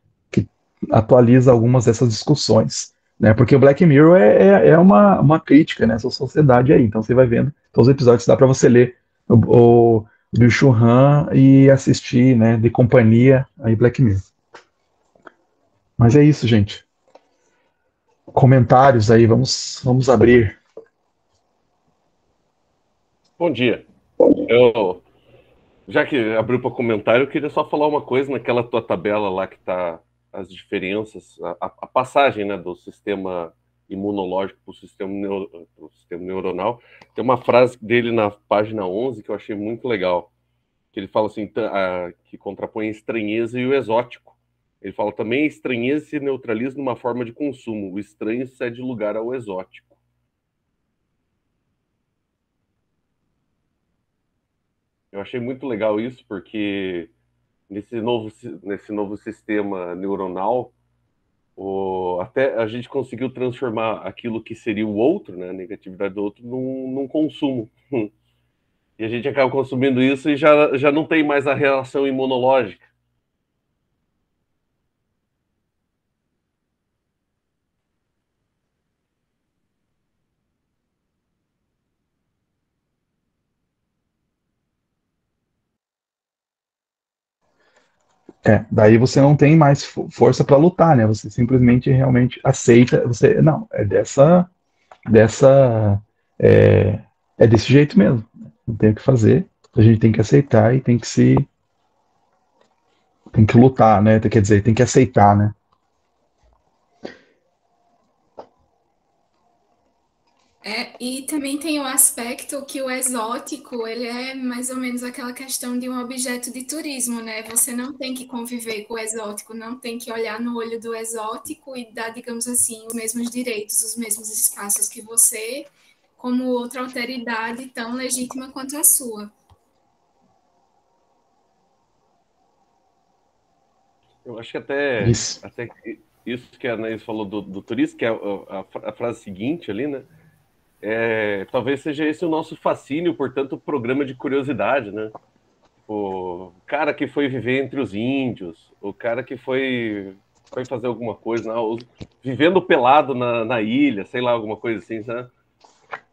atualiza algumas dessas discussões, né? Porque o Black Mirror é uma crítica nessa sociedade aí. Então você vai vendo todos os episódios, dá para você ler o Byung-Chul Han e assistir, né, de companhia aí Black Mirror. Mas é isso, gente. Comentários aí, vamos abrir. Bom dia. Já que abriu para comentário, eu queria só falar uma coisa naquela tua tabela lá que tá as diferenças, a passagem, né, do sistema imunológico para o sistema neuronal. Tem uma frase dele na página 11 que eu achei muito legal, que ele fala assim, que contrapõe a estranheza e o exótico. Ele fala também a estranheza se neutraliza numa forma de consumo, o estranho cede lugar ao exótico. Eu achei muito legal isso, porque nesse novo sistema neuronal, até a gente conseguiu transformar aquilo que seria o outro, né, a negatividade do outro, num consumo. E a gente acaba consumindo isso e já não tem mais a reação imunológica. Daí você não tem mais força para lutar, né? Você simplesmente realmente aceita, não, dessa, é, é desse jeito mesmo. Não tem o que fazer. A gente tem que aceitar e tem que lutar, né? Quer dizer, tem que aceitar, né? E também tem o aspecto que o exótico, ele é mais ou menos aquela questão de um objeto de turismo, né? Você não tem que conviver com o exótico, não tem que olhar no olho do exótico e dar, digamos assim, os mesmos direitos, os mesmos espaços que você, como outra alteridade tão legítima quanto a sua. Eu acho que até isso que a Anaís falou do turista, que é a frase seguinte ali, né? Talvez seja esse o nosso fascínio, portanto, o programa de curiosidade, né? O cara que foi viver entre os índios, o cara que foi fazer alguma coisa, vivendo pelado na ilha, sei lá, alguma coisa assim, sabe?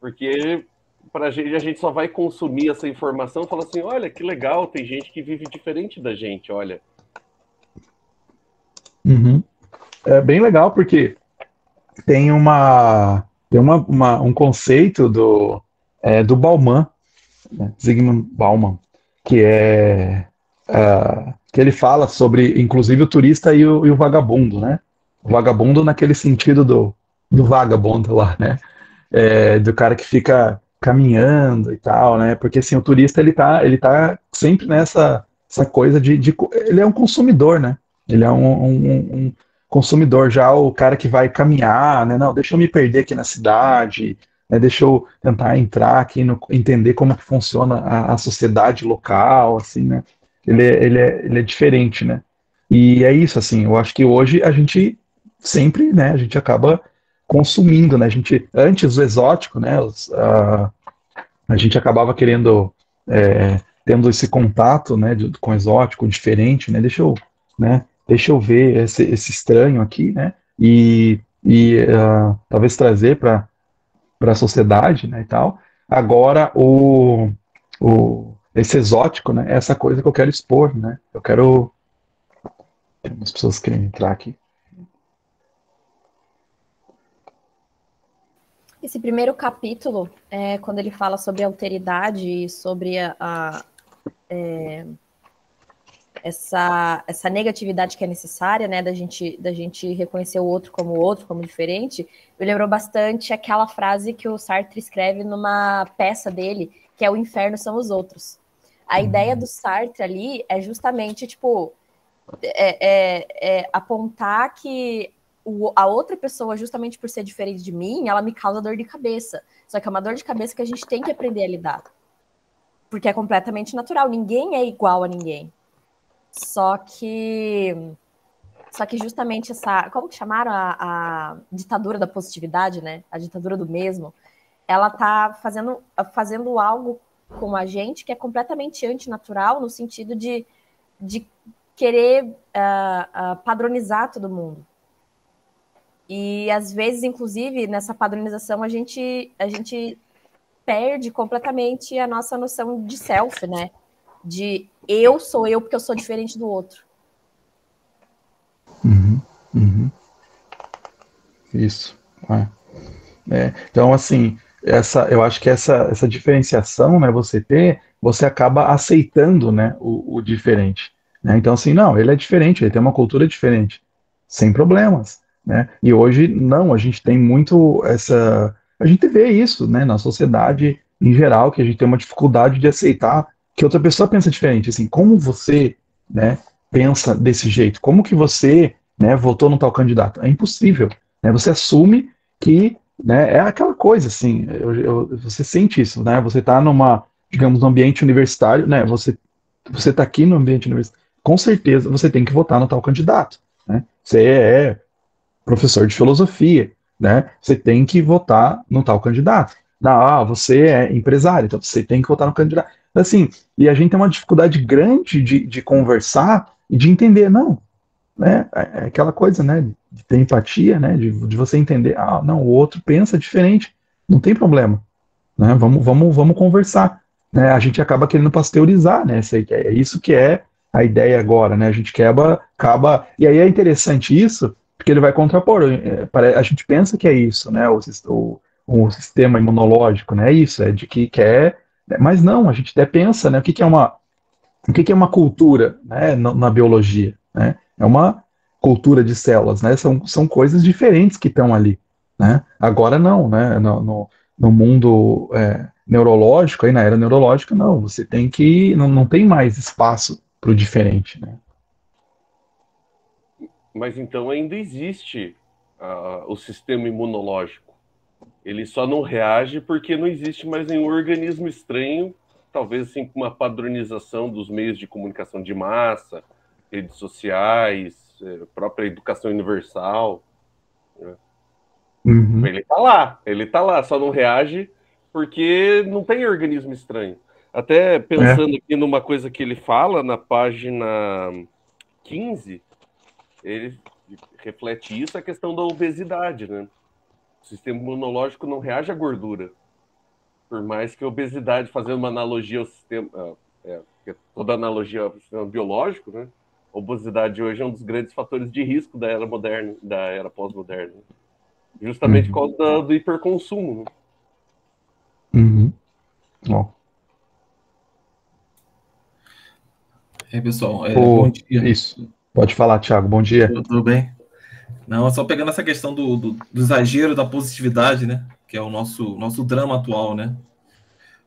Porque a gente só vai consumir essa informação e falar assim, olha, que legal, tem gente que vive diferente da gente, olha. Uhum. É bem legal porque tem um conceito do Bauman, né, Zygmunt Bauman, que ele fala sobre, inclusive, o turista e o vagabundo, né? O vagabundo naquele sentido do vagabundo lá, né? Do cara que fica caminhando e tal, né? Porque assim, o turista ele tá sempre nessa essa coisa ele é um consumidor, né? Ele é um consumidor, já o cara que vai caminhar, né? Não, deixa eu me perder aqui na cidade, né? Deixa eu tentar entrar aqui, entender como que funciona a sociedade local, assim, né? Ele é diferente, né? E é isso, assim, eu acho que hoje a gente sempre, né? A gente acaba consumindo, né? A gente, antes o exótico, né? A gente acabava querendo, tendo esse contato, né? Com o exótico diferente, né? Deixa eu ver esse estranho aqui, né? E talvez trazer para a sociedade, né? E tal. Agora esse exótico, né? É essa coisa que eu quero expor, né? Eu quero. Tem umas pessoas que querem entrar aqui. Esse primeiro capítulo, quando ele fala sobre a alteridade e sobre essa negatividade que é necessária, né, da gente reconhecer o outro, como diferente, me lembrou bastante aquela frase que o Sartre escreve numa peça dele, que é o inferno são os outros. A ideia do Sartre ali é justamente, tipo, apontar que a outra pessoa, justamente por ser diferente de mim, ela me causa dor de cabeça. Só que é uma dor de cabeça que a gente tem que aprender a lidar. Porque é completamente natural. Ninguém é igual a ninguém. Só que justamente essa... Como que chamaram a ditadura da positividade, né? A ditadura do mesmo. Ela tá fazendo algo com a gente que é completamente antinatural, no sentido de querer padronizar todo mundo. E, às vezes, inclusive, nessa padronização, a gente perde completamente a nossa noção de self, né? De eu sou eu porque eu sou diferente do outro. Isso. Então, assim, eu acho que essa diferenciação, né, você acaba aceitando, né, o diferente. Né? Então, assim, não, ele é diferente, ele tem uma cultura diferente, sem problemas. Né? E hoje, não, a gente tem muito a gente vê isso, né, na sociedade em geral, que a gente tem uma dificuldade de aceitar que outra pessoa pensa diferente. Assim, como você, né, pensa desse jeito? Como que você, né, votou no tal candidato? É impossível. Né? Você assume que, né, é aquela coisa, assim, você sente isso, né? Você está digamos, no ambiente universitário, né? Você está aqui no ambiente universitário, com certeza você tem que votar no tal candidato. Né? Você é professor de filosofia, né? Você tem que votar no tal candidato. Você é empresário, então você tem que votar no candidato. Assim, e a gente tem uma dificuldade grande de conversar e de entender, não, né? É aquela coisa, né? De ter empatia, né? De você entender, não, o outro pensa diferente, não tem problema, né? Vamos conversar, né? A gente acaba querendo pasteurizar, né? É isso que é a ideia agora, né? A gente acaba, e aí é interessante isso, porque ele vai contrapor. A gente pensa que é isso, né? O sistema imunológico, né? É isso, é de que quer, mas não, a gente até pensa, né? O que é uma cultura, né? Na biologia, né? É uma cultura de células, né? São coisas diferentes que estão ali, né? Agora não, né? No mundo neurológico, aí na era neurológica, não. Você tem que... Não tem mais espaço para o diferente, né? Mas então ainda existe o sistema imunológico. Ele só não reage porque não existe mais nenhum organismo estranho, talvez assim com uma padronização dos meios de comunicação de massa, redes sociais, própria educação universal. Né? Uhum. Ele tá lá, só não reage porque não tem organismo estranho. Até pensando aqui numa coisa que ele fala na página 15, ele reflete isso, a questão da obesidade, né? O sistema imunológico não reage à gordura. Por mais que a obesidade, fazendo uma analogia ao sistema, toda analogia ao sistema biológico, né? A obesidade hoje é um dos grandes fatores de risco da era moderna, da era pós-moderna. Justamente por causa do hiperconsumo. Né? Bom. E aí, pessoal, bom dia. Isso. Pode falar, Thiago. Bom dia. Tudo bem? Não, só pegando essa questão do exagero da positividade, né? Que é o nosso drama atual, né?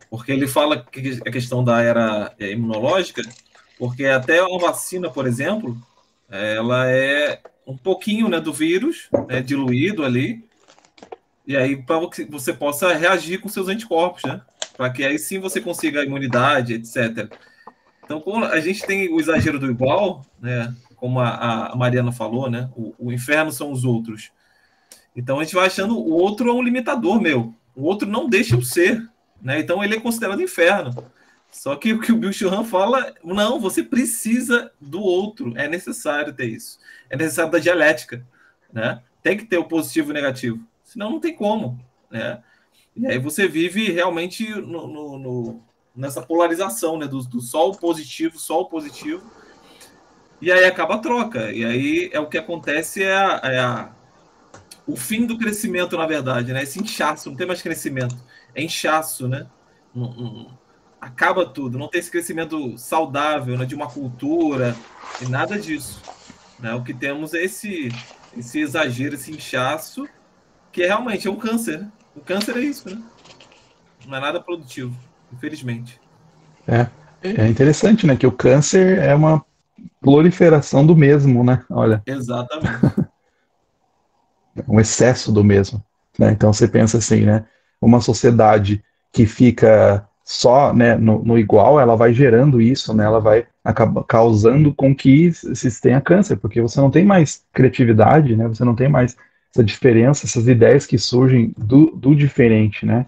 Porque ele fala que a questão da era imunológica, porque até uma vacina, por exemplo, ela é um pouquinho, né, do vírus, né, diluído ali, e aí para que você possa reagir com seus anticorpos, né? Para que aí sim você consiga a imunidade, etc. Então, quando a gente tem o exagero do igual, né? Como a Mariana falou, né? O inferno são os outros. Então a gente vai achando o outro é um limitador meu. O outro não deixa eu ser, né? Então ele é considerado inferno. Só que o que o Byung-Chul Han fala, não, você precisa do outro, é necessário ter isso. É necessário da dialética, né? Tem que ter o positivo e o negativo, senão não tem como, né? E aí você vive realmente nessa polarização, né? Do só o positivo, e aí acaba a troca. E aí o que acontece o fim do crescimento, na verdade, né? Esse inchaço, não tem mais crescimento, é inchaço, né? Acaba tudo, não tem esse crescimento saudável, né? De uma cultura e nada disso, né? O que temos é esse exagero, esse inchaço, que realmente é um câncer, né? O câncer é isso, né? Não é nada produtivo, infelizmente. É interessante, né? Que o câncer é uma proliferação do mesmo, né? Olha. Exatamente. um excesso do mesmo, né? Então você pensa assim, né? Uma sociedade que fica só, né, no igual, ela vai gerando isso, né? Ela vai acabar causando com que se tenha câncer, porque você não tem mais criatividade, né? Você não tem mais essa diferença, essas ideias que surgem do diferente, né?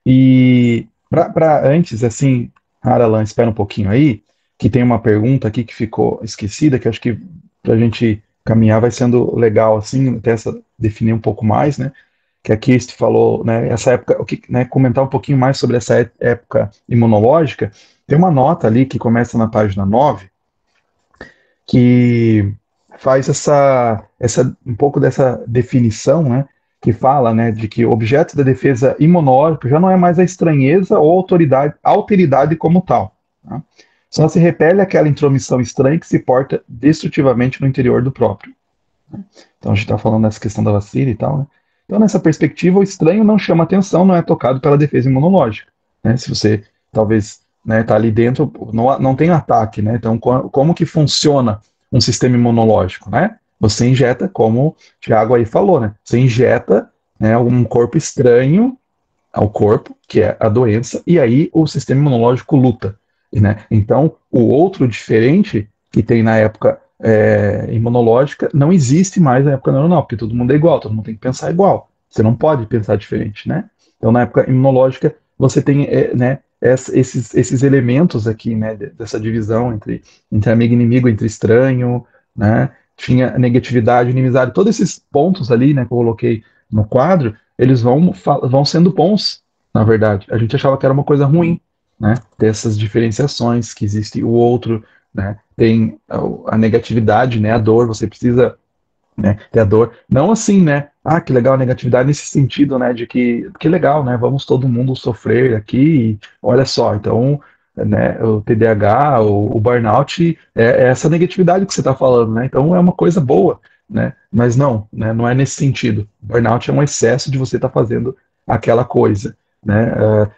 E para antes, assim, Aralan, espera um pouquinho aí, que tem uma pergunta aqui que ficou esquecida, que acho que para a gente caminhar vai sendo legal, assim, até definir um pouco mais, né? Que a Kirsti falou, né? Essa época, né, comentar um pouquinho mais sobre essa época imunológica. Tem uma nota ali que começa na página 9, que faz um pouco dessa definição, né? Que fala, né, de que o objeto da defesa imunológica já não é mais a estranheza ou alteridade como tal. Tá? Só se repele aquela intromissão estranha que se porta destrutivamente no interior do próprio. Então a gente está falando dessa questão da vacina e tal, né? Então nessa perspectiva o estranho não chama atenção, não é tocado pela defesa imunológica, né? Se você talvez, né, tá ali dentro, não tem ataque, né? Então como que funciona um sistema imunológico, né? Você injeta, como o Thiago aí falou, né? Você injeta, né, um corpo estranho ao corpo, que é a doença, e aí o sistema imunológico luta, né? Então, o outro diferente que tem na época imunológica não existe mais na época neuronal, porque todo mundo é igual, todo mundo tem que pensar igual. Você não pode pensar diferente, né? Então, na época imunológica, você tem, né, esses elementos aqui, né, dessa divisão entre amigo e inimigo, entre estranho, né? Tinha negatividade, inimizade, todos esses pontos ali, né, que eu coloquei no quadro, eles vão sendo bons, na verdade. A gente achava que era uma coisa ruim, né, dessas diferenciações, que existe o outro, né, tem a negatividade, né, a dor, você precisa, né, ter a dor. Não assim, né, que legal a negatividade nesse sentido, né, de que legal, né, vamos todo mundo sofrer aqui, olha só, então, né, o TDAH, o burnout, é essa negatividade que você está falando, né, então é uma coisa boa, né, mas não, né, não é nesse sentido. Burnout é um excesso de você estar fazendo aquela coisa, né,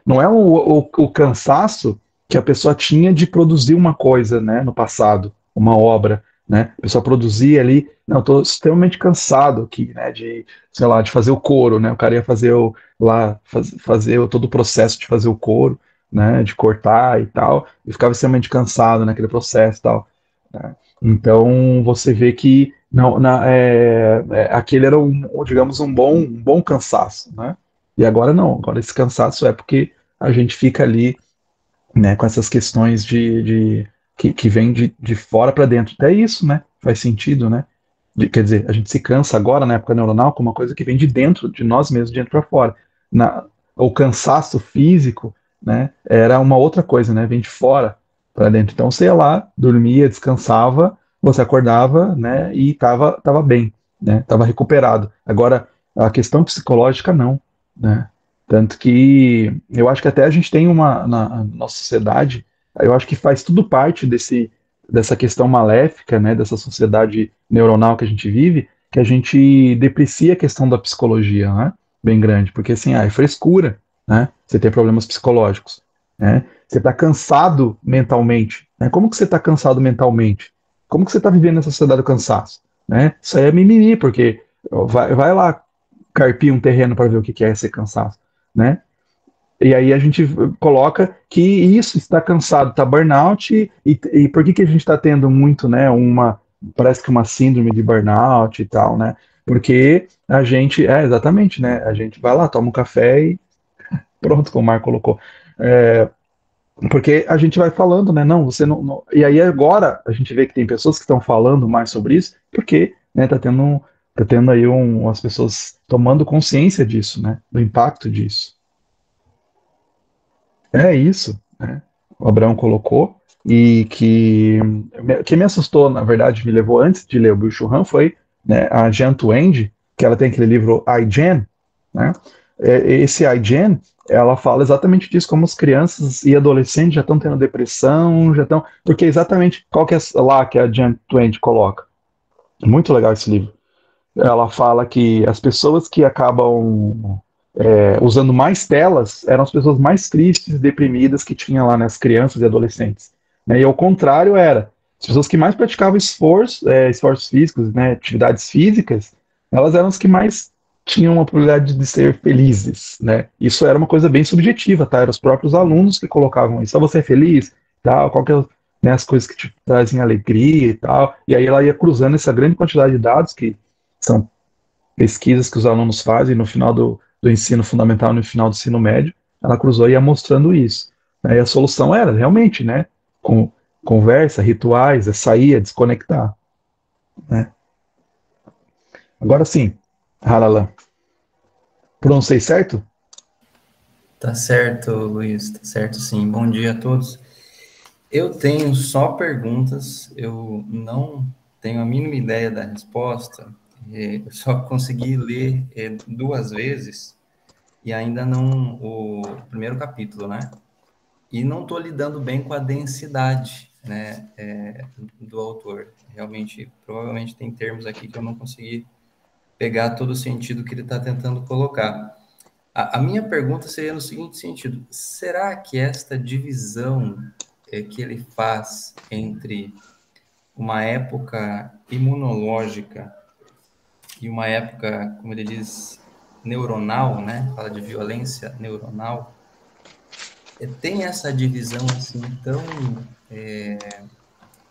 não é o cansaço que a pessoa tinha de produzir uma coisa, né, no passado, uma obra, né, a pessoa produzia ali, não, eu estou extremamente cansado aqui, né, sei lá, de fazer o couro, né, o cara ia fazer fazer todo o processo de fazer o couro, né, de cortar e tal, e ficava extremamente cansado naquele processo e tal, né? Então você vê que não, aquele era digamos, um bom cansaço, né? E agora não, agora esse cansaço é porque a gente fica ali, né, com essas questões que vem de fora para dentro. Até isso, né? Faz sentido, né? Quer dizer, a gente se cansa agora na época neuronal com uma coisa que vem de dentro, de nós mesmos, de dentro para fora. O cansaço físico, né, era uma outra coisa, né? Vem de fora para dentro. Então, você ia lá, dormia, descansava, você acordava, né, e tava bem, né? Tava recuperado. Agora, a questão psicológica, não, né? Tanto que eu acho que até a gente tem na nossa sociedade, eu acho que faz tudo parte dessa questão maléfica, né, dessa sociedade neuronal que a gente vive, que a gente deprecia a questão da psicologia, né, bem grande, porque assim, é frescura, né, você tem problemas psicológicos, né, você está cansado mentalmente, né, como que você está cansado mentalmente? Como que você está vivendo nessa sociedade do cansaço? Né? Isso aí é mimimi, porque vai lá carpir um terreno para ver o que é ser cansaço, né? E aí a gente coloca que isso está cansado, está burnout, e por que a gente está tendo muito, né, parece que uma síndrome de burnout e tal, né? Porque a gente, exatamente, né? A gente vai lá, toma um café e pronto, como o Marco colocou. Porque a gente vai falando, né? Não, você não. E aí agora a gente vê que tem pessoas que estão falando mais sobre isso, porque, né, tá tendo aí as pessoas tomando consciência disso, né? Do impacto disso. É isso, né? O Abraão colocou, e que me assustou, na verdade, me levou antes de ler o Byung-Chul Han foi, né, a Jan Twenge, que ela tem aquele livro iGen, né? Esse iGen, ela fala exatamente disso, como as crianças e adolescentes já estão tendo depressão, porque exatamente qual que é lá que a Jan Twenge coloca. Muito legal esse livro. Ela fala que as pessoas que acabam usando mais telas eram as pessoas mais tristes, deprimidas que tinha lá nas crianças e adolescentes. Né? E ao contrário as pessoas que mais praticavam esforços físicos, né, atividades físicas, elas eram as que mais tinham uma probabilidade de ser felizes, né? Isso era uma coisa bem subjetiva, tá? Eram os próprios alunos que colocavam isso. Só você é feliz, tal, qual que é, né, as coisas que te trazem alegria e tal. E aí ela ia cruzando essa grande quantidade de dados, que são pesquisas que os alunos fazem no final do ensino fundamental e no final do ensino médio. Ela cruzou e ia mostrando isso. Né? E a solução era, realmente, né? Com conversa, rituais, é sair, é desconectar. Né? Agora sim, Halalan. Pronunciei certo? Tá certo, Luiz, tá certo sim. Bom dia a todos. Eu tenho só perguntas, eu não tenho a mínima ideia da resposta, eu só consegui ler 2 vezes e ainda não o primeiro capítulo, né? E não estou lidando bem com a densidade, né, do autor. Realmente, provavelmente tem termos aqui que eu não consegui pegar todo o sentido que ele está tentando colocar. A minha pergunta seria no seguinte sentido: será que esta divisão que ele faz entre uma época imunológica e uma época, como ele diz, neuronal, né? Fala de violência neuronal, tem essa divisão assim tão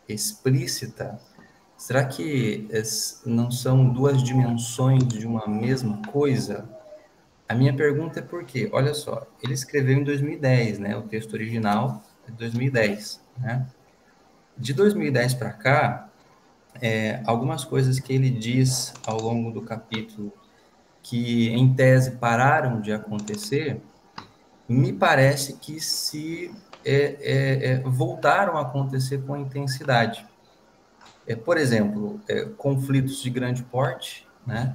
explícita? Será que não são 2 dimensões de uma mesma coisa? A minha pergunta é por quê? Olha só, ele escreveu em 2010, né? O texto original é de 2010, né? De 2010 para cá, algumas coisas que ele diz ao longo do capítulo que, em tese, pararam de acontecer, me parece que voltaram a acontecer com intensidade. Por exemplo, conflitos de grande porte, né?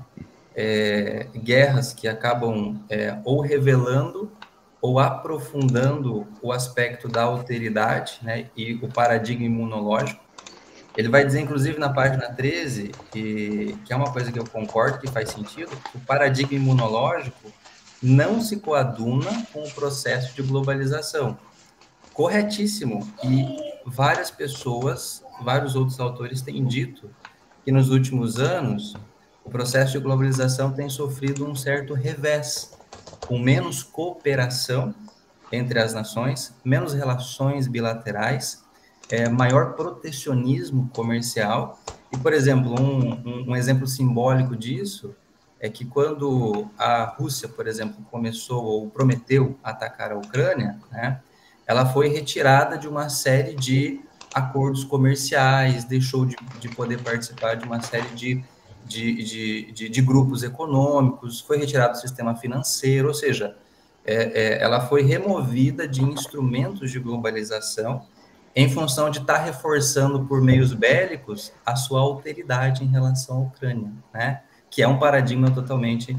Guerras que acabam ou revelando ou aprofundando o aspecto da alteridade, né, e o paradigma imunológico. Ele vai dizer, inclusive, na página 13, que é uma coisa que eu concordo, que faz sentido, o paradigma imunológico não se coaduna com o processo de globalização. Corretíssimo. E várias pessoas, vários outros autores têm dito que nos últimos anos o processo de globalização tem sofrido um certo revés, com menos cooperação entre as nações, menos relações bilaterais, maior protecionismo comercial. E, por exemplo, um exemplo simbólico disso é que quando a Rússia, por exemplo, começou ou prometeu atacar a Ucrânia, né, ela foi retirada de uma série de acordos comerciais, deixou de poder participar de uma série de grupos econômicos, foi retirada do sistema financeiro, ou seja, ela foi removida de instrumentos de globalização em função de estar reforçando por meios bélicos a sua alteridade em relação à Ucrânia, né? Que é um paradigma totalmente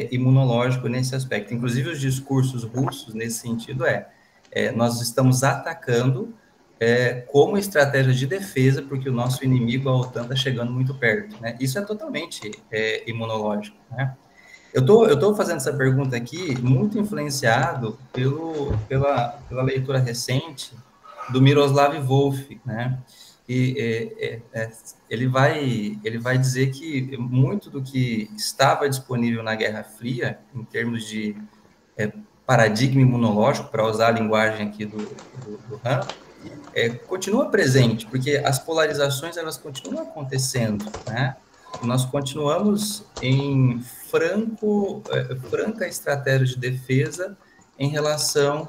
imunológico nesse aspecto. Inclusive, os discursos russos, nesse sentido, nós estamos atacando como estratégia de defesa, porque o nosso inimigo, a OTAN, está chegando muito perto, né? Isso é totalmente imunológico, né? Eu tô fazendo essa pergunta aqui muito influenciado pela leitura recente do Miroslav Volf, né? E ele vai dizer que muito do que estava disponível na Guerra Fria, em termos de paradigma imunológico, para usar a linguagem aqui do Han, continua presente, porque as polarizações elas continuam acontecendo, né? Nós continuamos em franca estratégia de defesa em relação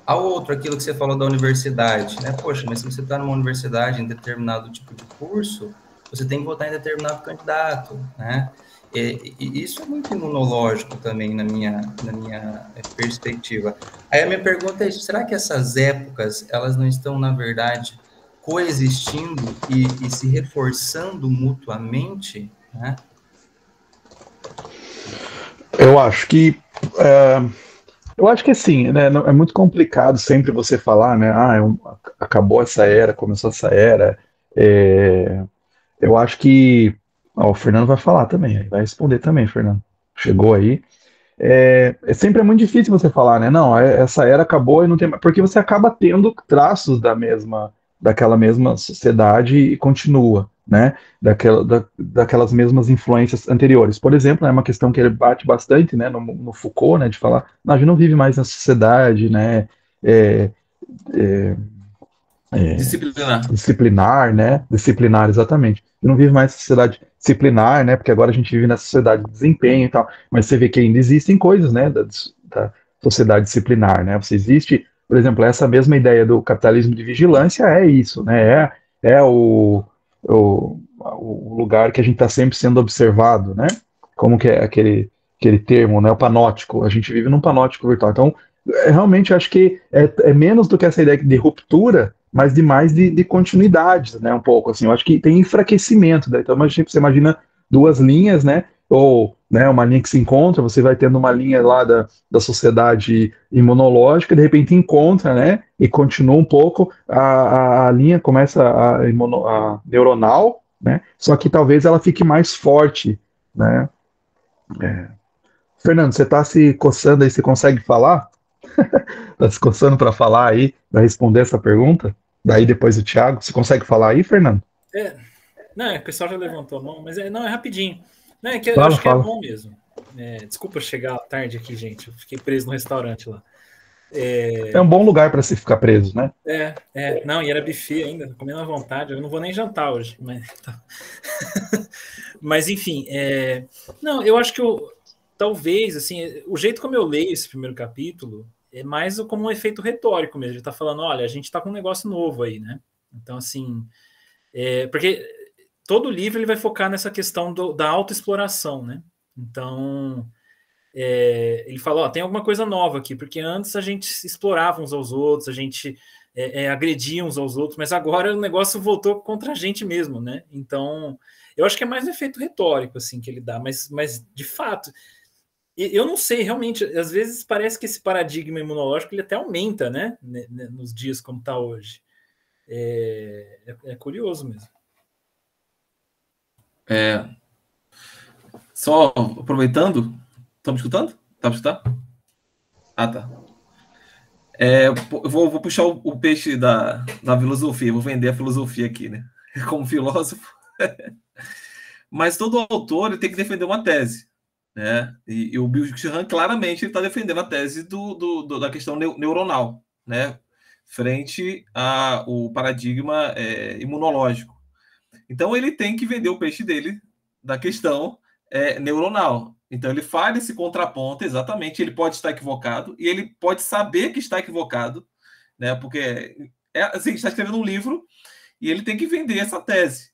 ao outro, aquilo que você falou da universidade, né? Poxa, mas se você está numa universidade em determinado tipo de curso, você tem que votar em determinado candidato, né? E isso é muito imunológico também na minha perspectiva. Aí a minha pergunta é isso: será que essas épocas, elas não estão, na verdade, coexistindo e se reforçando mutuamente, né? Eu acho que assim, né, é muito complicado sempre você falar, né, acabou essa era, começou essa era. Eu acho que o Fernando vai falar também, vai responder também, Fernando. Chegou aí. Sempre é muito difícil você falar, né? Não, essa era acabou e não tem mais. Porque você acaba tendo traços daquela mesma sociedade e continua, né, daquelas mesmas influências anteriores. Por exemplo, é uma questão que ele bate bastante, né, no Foucault, né, de falar, não, a gente não vive mais na sociedade, né, é, é, disciplinar, né, disciplinar, exatamente. A gente não vive mais na sociedade disciplinar, né, porque agora a gente vive na sociedade de desempenho e tal, mas você vê que ainda existem coisas, né, da sociedade disciplinar, né, você existe, por exemplo, essa mesma ideia do capitalismo de vigilância é isso, né, é o lugar que a gente está sempre sendo observado, né? Como que é aquele termo, né? O panóptico. A gente vive num panóptico virtual. Então, realmente acho que é menos do que essa ideia de ruptura, mas de mais de continuidade, né? Um pouco assim. Eu acho que tem enfraquecimento, né? Então, você imagina duas linhas, né? Ou, né, uma linha que se encontra, você vai tendo uma linha lá da sociedade imunológica, de repente encontra, né, e continua um pouco, a linha começa a neuronal, né, só que talvez ela fique mais forte, né. Fernando, você está se coçando aí, você consegue falar? Está se coçando para falar aí, para responder essa pergunta? Daí depois o Thiago, você consegue falar aí, Fernando? Não, o pessoal já levantou a mão, mas não, é rapidinho. Não, é que eu Fala, acho que fala. é bom mesmo. Desculpa chegar tarde aqui, gente. Eu fiquei preso no restaurante lá. É um bom lugar para se ficar preso, né? Não, e era buffet ainda, comendo à vontade. Eu não vou nem jantar hoje, mas, mas enfim, não, eu acho que talvez, assim, o jeito como eu leio esse primeiro capítulo é mais como um efeito retórico mesmo. Ele está falando, olha, a gente está com um negócio novo aí, né? Então, assim, porque todo livro ele vai focar nessa questão da autoexploração, né? Então, ele fala, tem alguma coisa nova aqui, porque antes a gente explorava uns aos outros, a gente agredia uns aos outros, mas agora o negócio voltou contra a gente mesmo, né? Então, eu acho que é mais um efeito retórico, assim, que ele dá, mas de fato, eu não sei, realmente, às vezes parece que esse paradigma imunológico ele até aumenta, né? Nos dias como está hoje. É curioso mesmo. Só aproveitando, estão me escutando? Tá me escutando? Ah, tá. Eu vou puxar o peixe da filosofia, vou vender a filosofia aqui, né? Como filósofo. Mas todo autor ele tem que defender uma tese, né? E o Byung-Chul Han claramente está defendendo a tese da questão neuronal, né? Frente ao paradigma imunológico. Então ele tem que vender o peixe dele da questão neuronal. Então ele faz esse contraponto, exatamente. Ele pode estar equivocado e ele pode saber que está equivocado, né? Porque assim, está escrevendo um livro e ele tem que vender essa tese,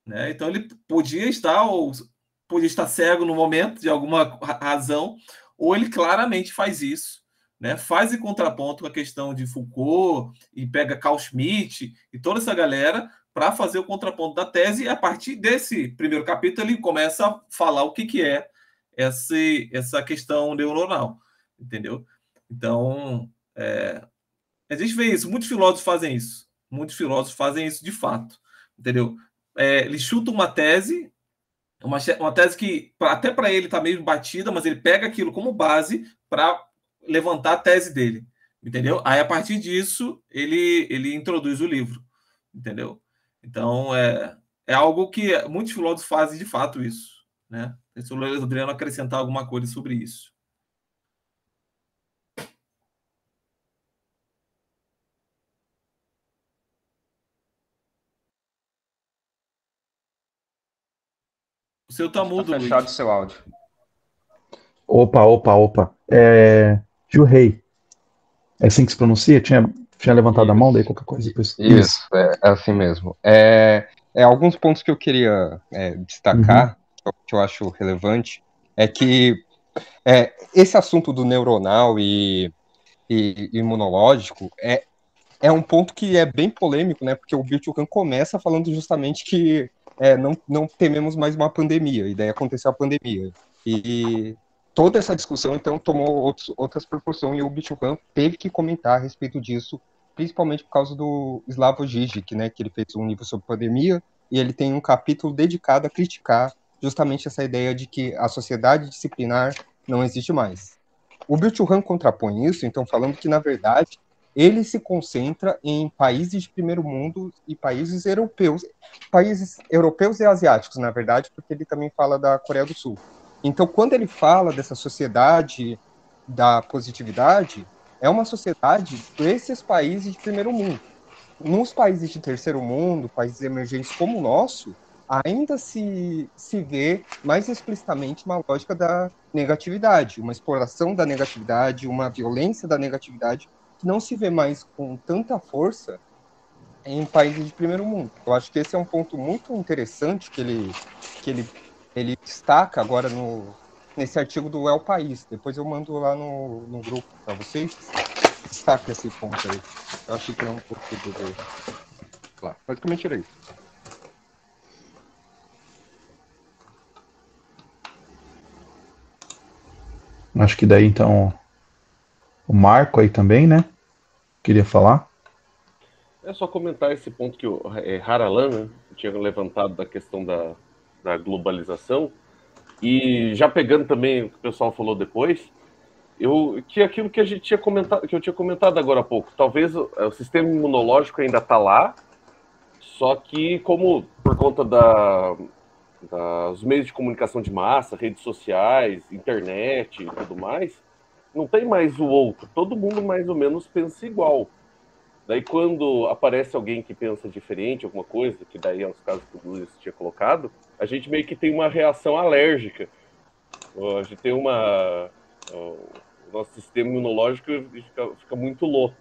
né? Então ele podia estar cego no momento de alguma razão, ou ele claramente faz isso, né? Faz esse contraponto com a questão de Foucault e pega Carl Schmitt e toda essa galera para fazer o contraponto da tese, e a partir desse primeiro capítulo ele começa a falar o que é essa questão neuronal, entendeu? Então, a gente vê isso, muitos filósofos fazem isso de fato, entendeu? Ele chuta uma tese que até para ele está meio batida, mas ele pega aquilo como base para levantar a tese dele, entendeu? Aí, a partir disso, ele introduz o livro, entendeu? Então, é algo que muitos filósofos fazem de fato isso, né? Se o Adriano acrescentar alguma coisa sobre isso. O seu tá mudo, Luiz. Fechado o seu áudio. Opa. Juhei. É assim que se pronuncia? Tinha levantado a mão, daí qualquer coisa depois. Isso, é assim mesmo. Alguns pontos que eu queria destacar, que eu acho relevante, é que esse assunto do neuronal e imunológico é um ponto que é bem polêmico, né? Porque o Byung-Chul Han começa falando justamente que não tememos mais uma pandemia, e daí aconteceu a pandemia. E toda essa discussão, então, tomou outras proporções, e o Byung-Chul Han teve que comentar a respeito disso, principalmente por causa do Slavoj Žižek, né? Que ele fez um livro sobre pandemia, e ele tem um capítulo dedicado a criticar justamente essa ideia de que a sociedade disciplinar não existe mais. O Byung-Chul Han contrapõe isso, então, falando que, na verdade, ele se concentra em países de primeiro mundo e países europeus e asiáticos, na verdade, porque ele também fala da Coreia do Sul. Então, quando ele fala dessa sociedade da positividade, é uma sociedade desses países de primeiro mundo. Nos países de terceiro mundo, países emergentes como o nosso, ainda se vê mais explicitamente uma lógica da negatividade, uma exploração da negatividade, uma violência da negatividade, que não se vê mais com tanta força em países de primeiro mundo. Eu acho que esse é um ponto muito interessante que ele destaca agora nesse artigo do El País. Depois eu mando lá no grupo para vocês. Destaca esse ponto aí. Eu achei que é um pouco claro. Basicamente era isso. Acho que daí, então, o Marco aí também, né? Queria falar. É só comentar esse ponto que o Haralan, né, tinha levantado da questão da globalização, e já pegando também o que o pessoal falou depois, que aquilo que a gente tinha comentado, que eu tinha comentado agora há pouco, talvez o sistema imunológico ainda está lá, só que como por conta dos meios de comunicação de massa, redes sociais, internet e tudo mais, não tem mais o outro, todo mundo mais ou menos pensa igual. Daí quando aparece alguém que pensa diferente, alguma coisa, que daí é os casos que o Luiz tinha colocado, a gente meio que tem uma reação alérgica. A gente tem o nosso sistema imunológico fica muito louco.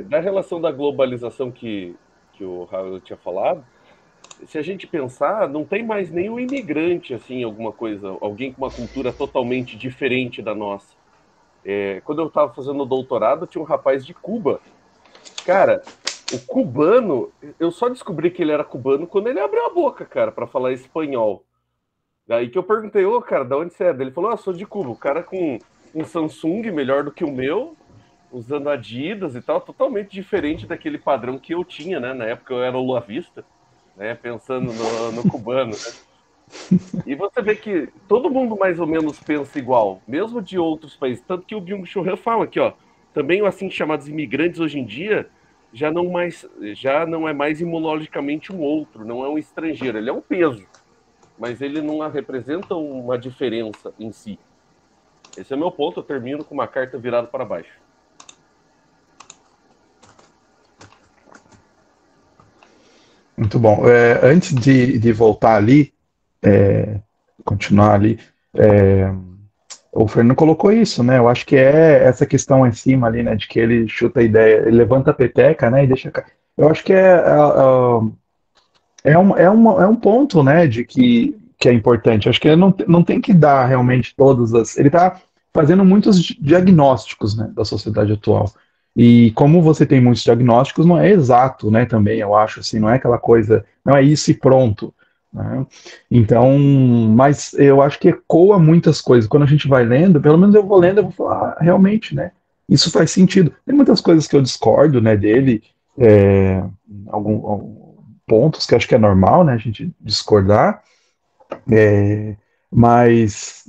Da relação da globalização que o Raul tinha falado, se a gente pensar, não tem mais nenhum imigrante, assim, alguma coisa, alguém com uma cultura totalmente diferente da nossa. Quando eu estava fazendo o doutorado, tinha um rapaz de Cuba. Cara, o cubano, eu só descobri que ele era cubano quando ele abriu a boca, cara, para falar espanhol. Daí que eu perguntei, cara, de onde você é? Ele falou, sou de Cuba. O cara com um Samsung melhor do que o meu, usando Adidas e tal, totalmente diferente daquele padrão que eu tinha, né? Na época eu era o Lua Vista, né? Pensando no cubano, né? E você vê que todo mundo mais ou menos pensa igual, mesmo de outros países. Tanto que o Byung-Chul Han fala aqui, também assim chamados imigrantes hoje em dia já não é mais imunologicamente um outro, não é um estrangeiro, ele é um peso, mas ele não representa uma diferença em si. Esse é o meu ponto, eu termino com uma carta virada para baixo. Muito bom. Antes de voltar ali, continuar ali, o Fernando colocou isso, né? Eu acho que é essa questão em cima ali, né? De que ele chuta a ideia, ele levanta a peteca, né? E deixa. Eu acho que é um ponto, né? De que é importante. Eu acho que ele não tem que dar realmente todas as. Ele está fazendo muitos diagnósticos, né? Da sociedade atual. E como você tem muitos diagnósticos, não é exato, né? Também eu acho assim, não é aquela coisa, não é isso e pronto. Né? Então, mas eu acho que ecoa muitas coisas. Quando a gente vai lendo, pelo menos eu vou lendo, eu vou falar, realmente, né? Isso faz sentido. Tem muitas coisas que eu discordo, né, dele, alguns pontos que eu acho que é normal, né, a gente discordar, mas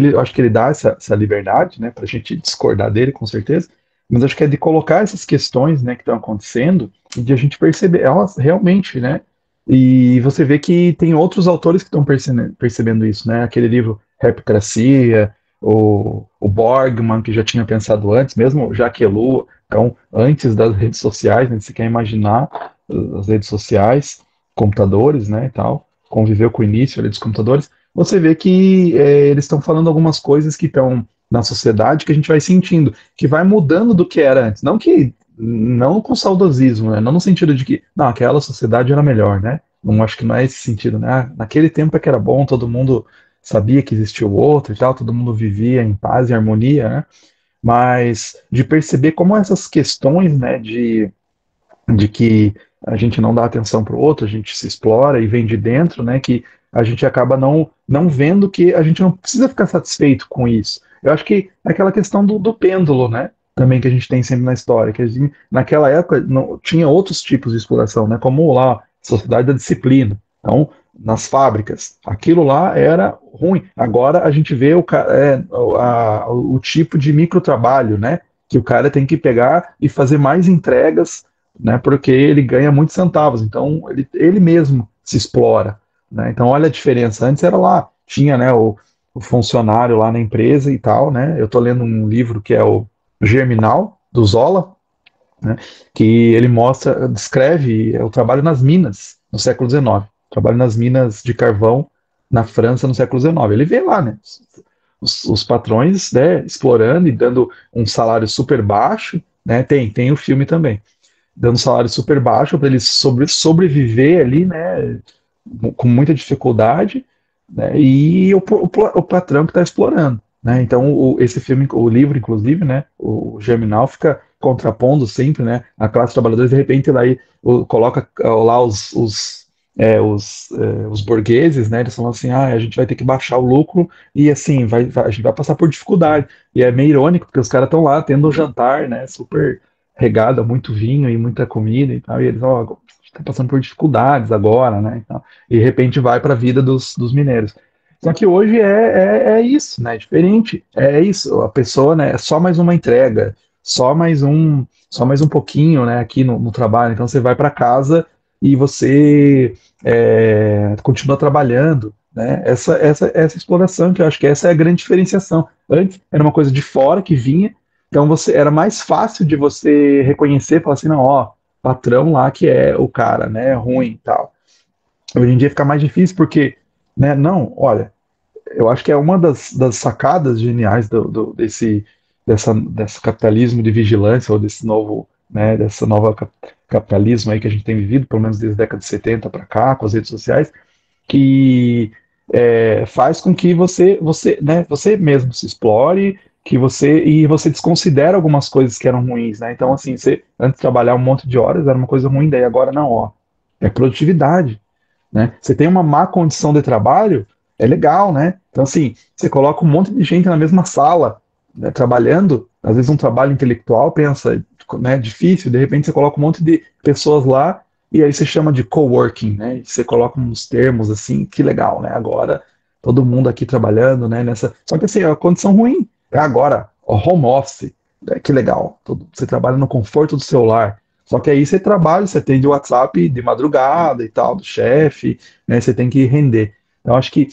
eu acho que ele dá essa liberdade, né, para a gente discordar dele, com certeza. Mas acho que é de colocar essas questões, né, que estão acontecendo e de a gente perceber elas realmente, né? E você vê que tem outros autores que estão percebendo isso, né? Aquele livro Repicracia, o Borgman, que já tinha pensado antes, mesmo Jacques Ellul, então, antes das redes sociais, né, se quer imaginar as redes sociais, computadores, né, e tal, conviveu com o início ali dos computadores, você vê que eles estão falando algumas coisas que estão na sociedade que a gente vai sentindo, que vai mudando do que era antes, não com saudosismo, né? Não no sentido de que aquela sociedade era melhor, né? Não acho que não é esse sentido, né? Naquele tempo é que era bom, todo mundo sabia que existia o outro e tal, todo mundo vivia em paz e harmonia, né? Mas de perceber como essas questões, né, de que a gente não dá atenção para o outro, a gente se explora e vem de dentro, né? Que a gente acaba não vendo que a gente não precisa ficar satisfeito com isso. Eu acho que é aquela questão do pêndulo, né? Também que a gente tem sempre na história, que naquela época tinha outros tipos de exploração, né, como lá a sociedade da disciplina. Então, nas fábricas, aquilo lá era ruim. Agora a gente vê o tipo de microtrabalho, né, que o cara tem que pegar e fazer mais entregas, né, porque ele ganha muitos centavos, então ele mesmo se explora, né? Então olha a diferença, antes era lá, tinha, né, o funcionário lá na empresa e tal, né? Eu tô lendo um livro que é o Germinal, do Zola, né, que ele descreve o trabalho nas minas no século XIX, trabalho nas minas de carvão na França no século XIX. Ele vê lá, né, os patrões, né, explorando e dando um salário super baixo, né, tem o filme também, dando um salário super baixo para eles sobreviver ali, né, com muita dificuldade, né, e o patrão que está explorando, né? Então esse filme, o livro, inclusive, né, o Germinal fica contrapondo sempre, né, a classe trabalhadora, de repente daí coloca lá os burgueses, né, eles falam assim, a gente vai ter que baixar o lucro e assim, a gente vai passar por dificuldade, e é meio irônico, porque os caras estão lá tendo um jantar, né, super regado, muito vinho e muita comida e tal, e eles, a gente está passando por dificuldades agora, né, e de repente vai para a vida dos mineiros. Só que hoje é isso, né? É diferente. É isso. A pessoa, né? É só mais uma entrega, só mais um pouquinho, né? Aqui no trabalho. Então você vai para casa e você continua trabalhando, né? Essa exploração, que eu acho que essa é a grande diferenciação. Antes era uma coisa de fora que vinha, então era mais fácil de você reconhecer, falar assim, não, ó, patrão lá que é o cara, né? Ruim e tal. Hoje em dia fica mais difícil porque, né? Não, olha, eu acho que é uma das sacadas geniais desse capitalismo de vigilância, ou desse novo, né, dessa nova capitalismo aí que a gente tem vivido, pelo menos desde a década de 70 para cá, com as redes sociais, que faz com que né, você mesmo se explore, e você desconsidera algumas coisas que eram ruins, né? Então, assim, você antes de trabalhar um monte de horas era uma coisa ruim, daí agora não, ó, é produtividade, né? Você tem uma má condição de trabalho, é legal, né? Então, assim, você coloca um monte de gente na mesma sala, né, trabalhando, às vezes um trabalho intelectual, pensa, né, difícil, de repente você coloca um monte de pessoas lá, e aí você chama de coworking, né? E você coloca uns termos assim, que legal, né? Agora, todo mundo aqui trabalhando, né? Só que assim, é a condição ruim. Agora, o home office, né, que legal. Você trabalha no conforto do seu lar. Só que aí você trabalha, você atende o WhatsApp de madrugada e tal, do chefe, né? Você tem que render. Então, acho que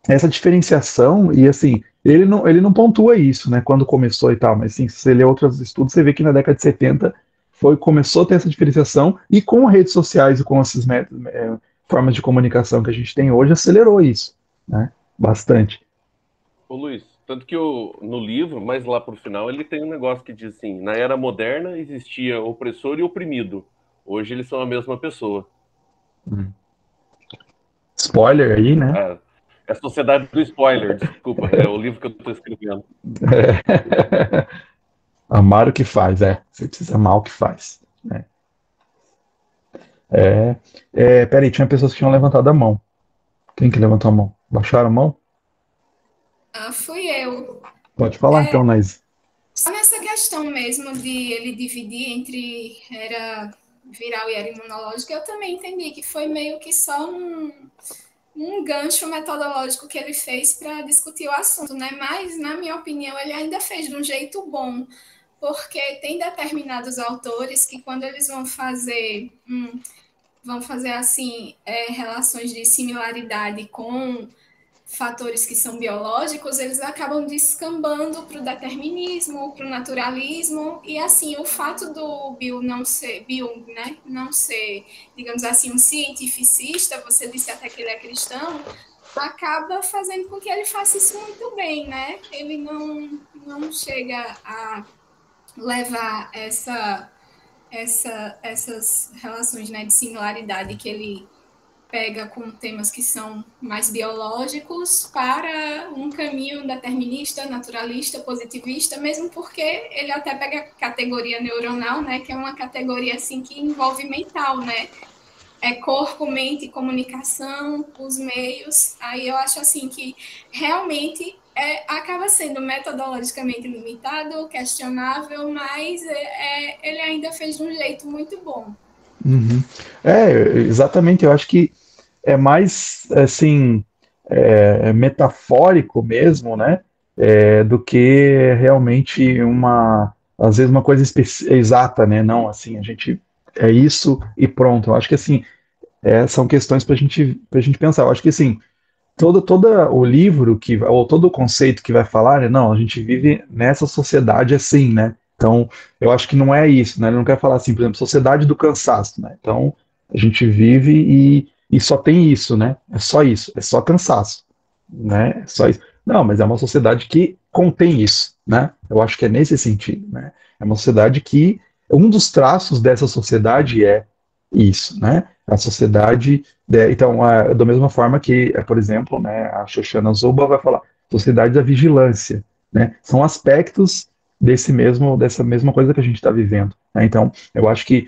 essa diferenciação, e assim, ele não pontua isso, né, quando começou e tal, mas assim, se você lê outros estudos, você vê que na década de 70 começou a ter essa diferenciação, e com redes sociais e com essas formas de comunicação que a gente tem hoje, acelerou isso, né, bastante. Ô Luiz, tanto que no livro, mais lá pro final, ele tem um negócio que diz assim, na era moderna existia opressor e oprimido, hoje eles são a mesma pessoa. Spoiler aí, né? É a Sociedade do Spoiler, desculpa, é o livro que eu estou escrevendo. Amar o que faz, você precisa amar o que faz, né? Peraí, tinha pessoas que tinham levantado a mão. Quem que levantou a mão? Baixaram a mão? Fui eu. Pode falar então, Naís. Só nessa questão mesmo de ele dividir entre era viral e era imunológica, eu também entendi que foi meio que só um gancho metodológico que ele fez para discutir o assunto, né? Mas, na minha opinião, ele ainda fez de um jeito bom, porque tem determinados autores que, quando eles vão fazer assim, relações de similaridade com fatores que são biológicos, eles acabam descambando para o determinismo, para o naturalismo, e assim, o fato do Bill não ser, digamos assim, um cientificista, você disse até que ele é cristão, acaba fazendo com que ele faça isso muito bem, né? Ele não chega a levar essas relações, né, de similaridade que ele pega com temas que são mais biológicos para um caminho determinista, naturalista, positivista, mesmo porque ele até pega a categoria neuronal, né, que é uma categoria assim que envolve mental, né? É corpo, mente, comunicação, os meios. Aí eu acho assim que realmente acaba sendo metodologicamente limitado, questionável, mas ele ainda fez de um jeito muito bom. Uhum. Exatamente, eu acho que é mais, assim, metafórico mesmo, né, do que realmente às vezes, uma coisa exata, né? Não, assim, a gente é isso e pronto. Eu acho que, assim, são questões para a gente pensar. Eu acho que, assim, todo o livro ou todo o conceito que vai falar, né? Não, a gente vive nessa sociedade assim, né? Então, eu acho que não é isso, né? Ele não quer falar assim, por exemplo, sociedade do cansaço, né? Então, a gente vive e só tem isso, né? É só isso, é só cansaço, né? É só isso. Não, mas é uma sociedade que contém isso, né? Eu acho que é nesse sentido, né? É uma sociedade que um dos traços dessa sociedade é isso, né? A sociedade, então, da mesma forma que, por exemplo, né, a Shoshana Zuboff vai falar, sociedade da vigilância, né? São aspectos dessa mesma coisa que a gente está vivendo, né? Então, eu acho que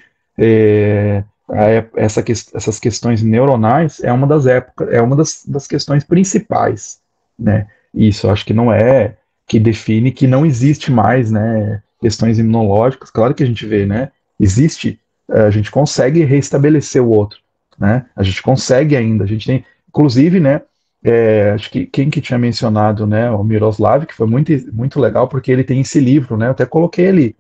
essas questões neuronais é uma das questões principais, né? Isso, eu acho que não é que define que não existe mais, né, questões imunológicas. Claro que a gente vê, né? Existe, a gente consegue restabelecer o outro, né? A gente consegue ainda, a gente tem, inclusive, né? Acho que quem que tinha mencionado, né? O Miroslav, que foi muito, muito legal, porque ele tem esse livro, né? Eu até coloquei ele,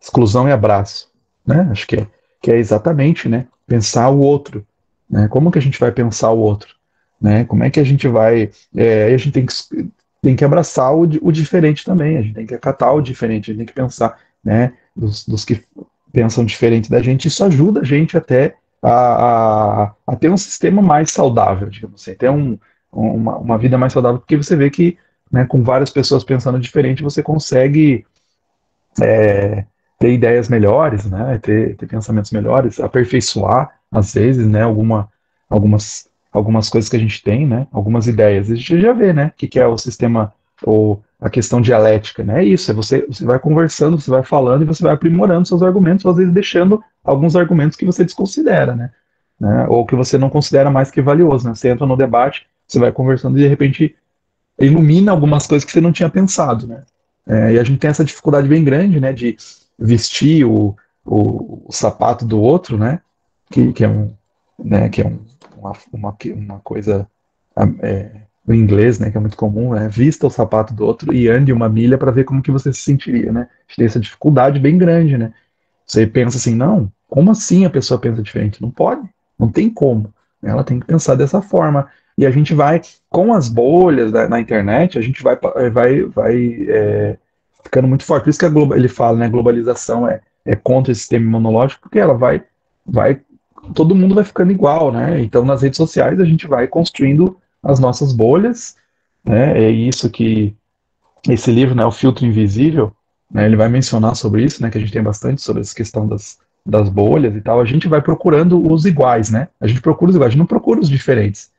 Exclusão e Abraço, né? Acho que é exatamente, né? Pensar o outro, né? Como que a gente vai pensar o outro, né? Como é que a gente vai? A gente tem que abraçar o diferente também. A gente tem que acatar o diferente. A gente tem que pensar, né? Dos que pensam diferente da gente. Isso ajuda a gente até a ter um sistema mais saudável, digamos assim, ter uma vida mais saudável, porque você vê que, né, com várias pessoas pensando diferente, você consegue ter ideias melhores, né, ter pensamentos melhores, aperfeiçoar, às vezes, né, algumas coisas que a gente tem, né, algumas ideias. A gente já vê, né, o que é o sistema, ou a questão dialética, né, é isso, você vai conversando, você vai falando e você vai aprimorando seus argumentos, às vezes deixando alguns argumentos que você desconsidera, né, ou que você não considera mais que valioso, né, você entra no debate, você vai conversando e de repente ilumina algumas coisas que você não tinha pensado, né. E a gente tem essa dificuldade bem grande, né, de vestir o sapato do outro, né, que é uma coisa no inglês, né, que é muito comum, né, vista o sapato do outro e ande uma milha para ver como que você se sentiria, né. A gente tem essa dificuldade bem grande, né. Você pensa assim, não, como assim a pessoa pensa diferente? Não pode, não tem como. Ela tem que pensar dessa forma. E a gente vai, com as bolhas na internet, a gente vai ficando muito forte. Por isso que ele fala, né, a globalização é contra esse sistema imunológico, porque ela todo mundo vai ficando igual, né? Então, nas redes sociais, a gente vai construindo as nossas bolhas, né? É isso que esse livro, né, O Filtro Invisível, né, ele vai mencionar sobre isso, né, que a gente tem bastante sobre essa questão das bolhas e tal. A gente vai procurando os iguais, né? A gente procura os iguais, a gente não procura os diferentes,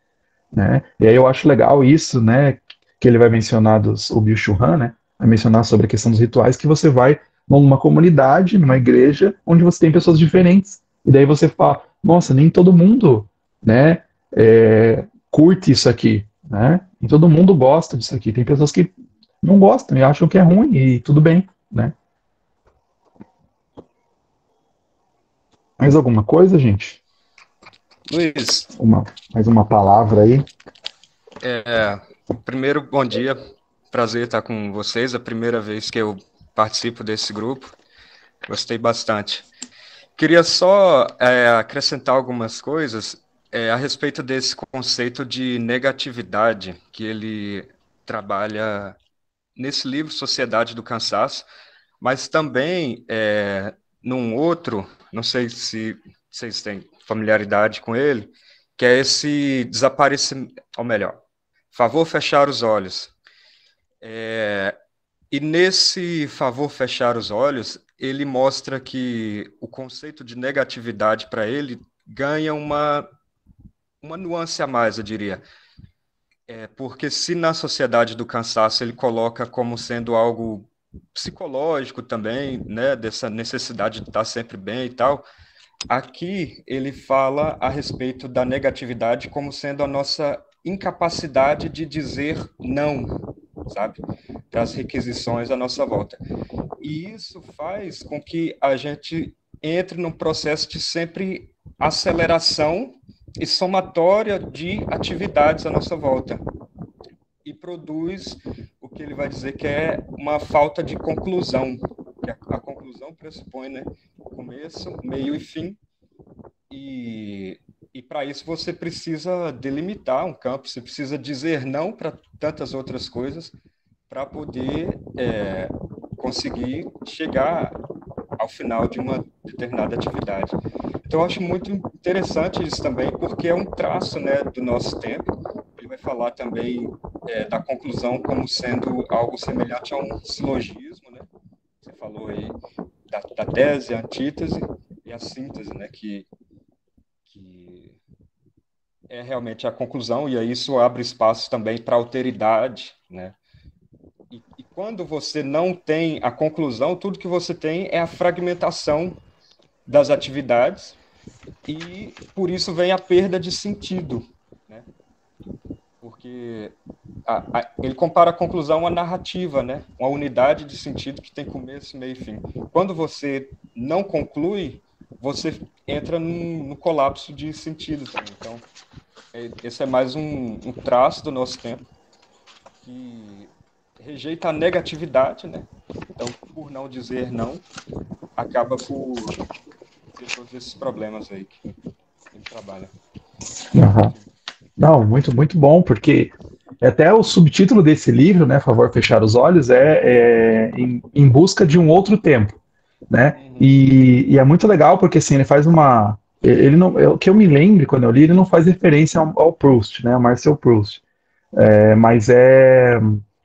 né? E aí eu acho legal isso, né, que ele vai mencionar o Byung-Chul Han, né? Vai mencionar sobre a questão dos rituais, que você vai numa comunidade, numa igreja, onde você tem pessoas diferentes. E daí você fala, nossa, nem todo mundo, né, curte isso aqui, né? Nem todo mundo gosta disso aqui. Tem pessoas que não gostam e acham que é ruim e tudo bem, né? Mais alguma coisa, gente? Luiz. Mais uma palavra aí. Primeiro, bom dia. Prazer estar com vocês. A primeira vez que eu participo desse grupo. Gostei bastante. Queria só acrescentar algumas coisas a respeito desse conceito de negatividade que ele trabalha nesse livro, Sociedade do Cansaço, mas também num outro, não sei se vocês têm familiaridade com ele, que é esse desaparecimento, ou melhor, favor fechar os olhos. E nesse favor fechar os olhos, ele mostra que o conceito de negatividade para ele ganha uma nuance a mais, eu diria. Porque se na Sociedade do Cansaço ele coloca como sendo algo psicológico também, né, dessa necessidade de estar sempre bem e tal, aqui ele fala a respeito da negatividade como sendo a nossa incapacidade de dizer não, sabe, para as requisições à nossa volta. E isso faz com que a gente entre num processo de sempre aceleração e somatória de atividades à nossa volta. E produz o que ele vai dizer que é uma falta de conclusão, que a conclusão pressupõe, né, começo, meio e fim, e para isso você precisa delimitar um campo, você precisa dizer não para tantas outras coisas para poder conseguir chegar ao final de uma determinada atividade. Então, eu acho muito interessante isso também, porque é um traço, né, do nosso tempo. Ele vai falar também da conclusão como sendo algo semelhante a um silogismo, né? Você falou aí da tese, a antítese e a síntese, né, que é realmente a conclusão, e aí isso abre espaço também para alteridade, né? E quando você não tem a conclusão, tudo que você tem é a fragmentação das atividades, e por isso vem a perda de sentido, né? Porque ele compara a conclusão à narrativa, né? Uma unidade de sentido que tem começo, meio e fim. Quando você não conclui, você entra no colapso de sentido também. Então, esse é mais um traço do nosso tempo que rejeita a negatividade, né? Então, por não dizer não, acaba por ter todos esses problemas aí que ele trabalha. Uhum. Não, muito, muito bom, porque até o subtítulo desse livro, né, Favor Fechar os Olhos, em busca de um outro tempo, né? E é muito legal porque assim ele faz uma, ele não, o que eu me lembro quando eu li, ele não faz referência ao Proust, né, ao Marcel Proust, mas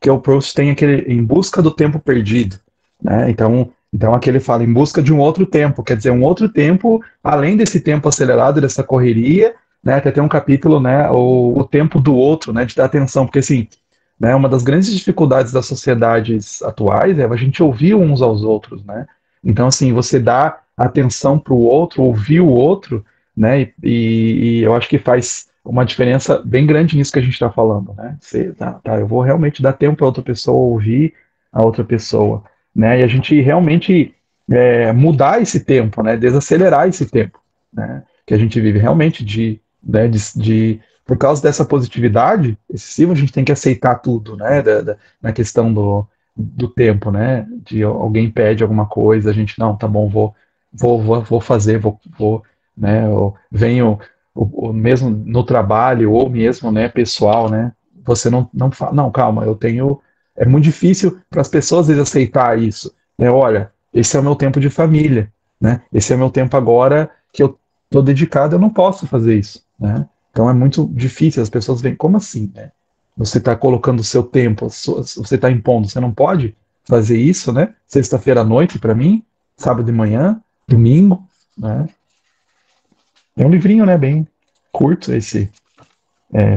que o Proust tem aquele em busca do tempo perdido, né? Então aqui ele fala em busca de um outro tempo, quer dizer, um outro tempo além desse tempo acelerado, dessa correria, né? Até tem um capítulo, né, o tempo do outro, né, de dar atenção, porque assim, né, uma das grandes dificuldades das sociedades atuais é a gente ouvir uns aos outros, né? Então assim, você dá atenção para o outro, ouvir o outro, né? E eu acho que faz uma diferença bem grande nisso que a gente está falando, né? Eu vou realmente dar tempo para outra pessoa ouvir a outra pessoa, né? E a gente realmente mudar esse tempo, né? Desacelerar esse tempo, né? Que a gente vive realmente por causa dessa positividade excessiva, a gente tem que aceitar tudo, né? Na questão do tempo, né? De alguém pede alguma coisa, a gente não, tá bom, vou fazer, né? Eu venho mesmo no trabalho ou mesmo, né, pessoal, né? Você não fala, não, calma, é muito difícil para as pessoas às vezes aceitar isso, né? Olha, esse é o meu tempo de família, né? Esse é o meu tempo agora que eu tô dedicado, eu não posso fazer isso, né? Então é muito difícil, as pessoas veem, como assim, né? Você está colocando o seu tempo, você está impondo, você não pode fazer isso, né? Sexta-feira à noite para mim, sábado de manhã, domingo, né? É um livrinho, né? Bem curto esse,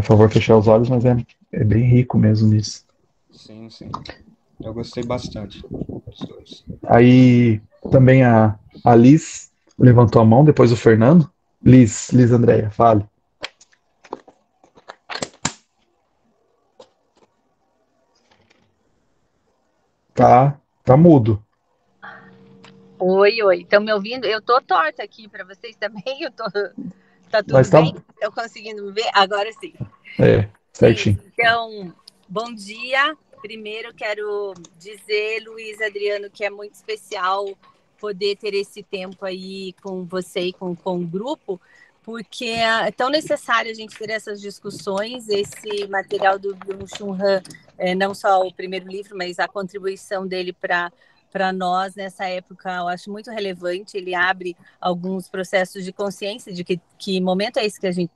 Favor Fechar os Olhos, mas é bem rico mesmo nisso. Sim, sim. Eu gostei bastante dos dois. Aí também a Liz levantou a mão, depois o Fernando. Liz Andréia, fale. Tá mudo. Oi, estão me ouvindo? Eu tô torta aqui para vocês também. Tá tudo Mas bem? Estão conseguindo me ver? Agora sim. Certinho. Então, bom dia. Primeiro quero dizer, Luiz Adriano, que é muito especial poder ter esse tempo aí com você e com o grupo, porque é tão necessário a gente ter essas discussões. Esse material do Byung-Chul Han, não só o primeiro livro, mas a contribuição dele para nós nessa época, eu acho muito relevante. Ele abre alguns processos de consciência de que momento é esse que a gente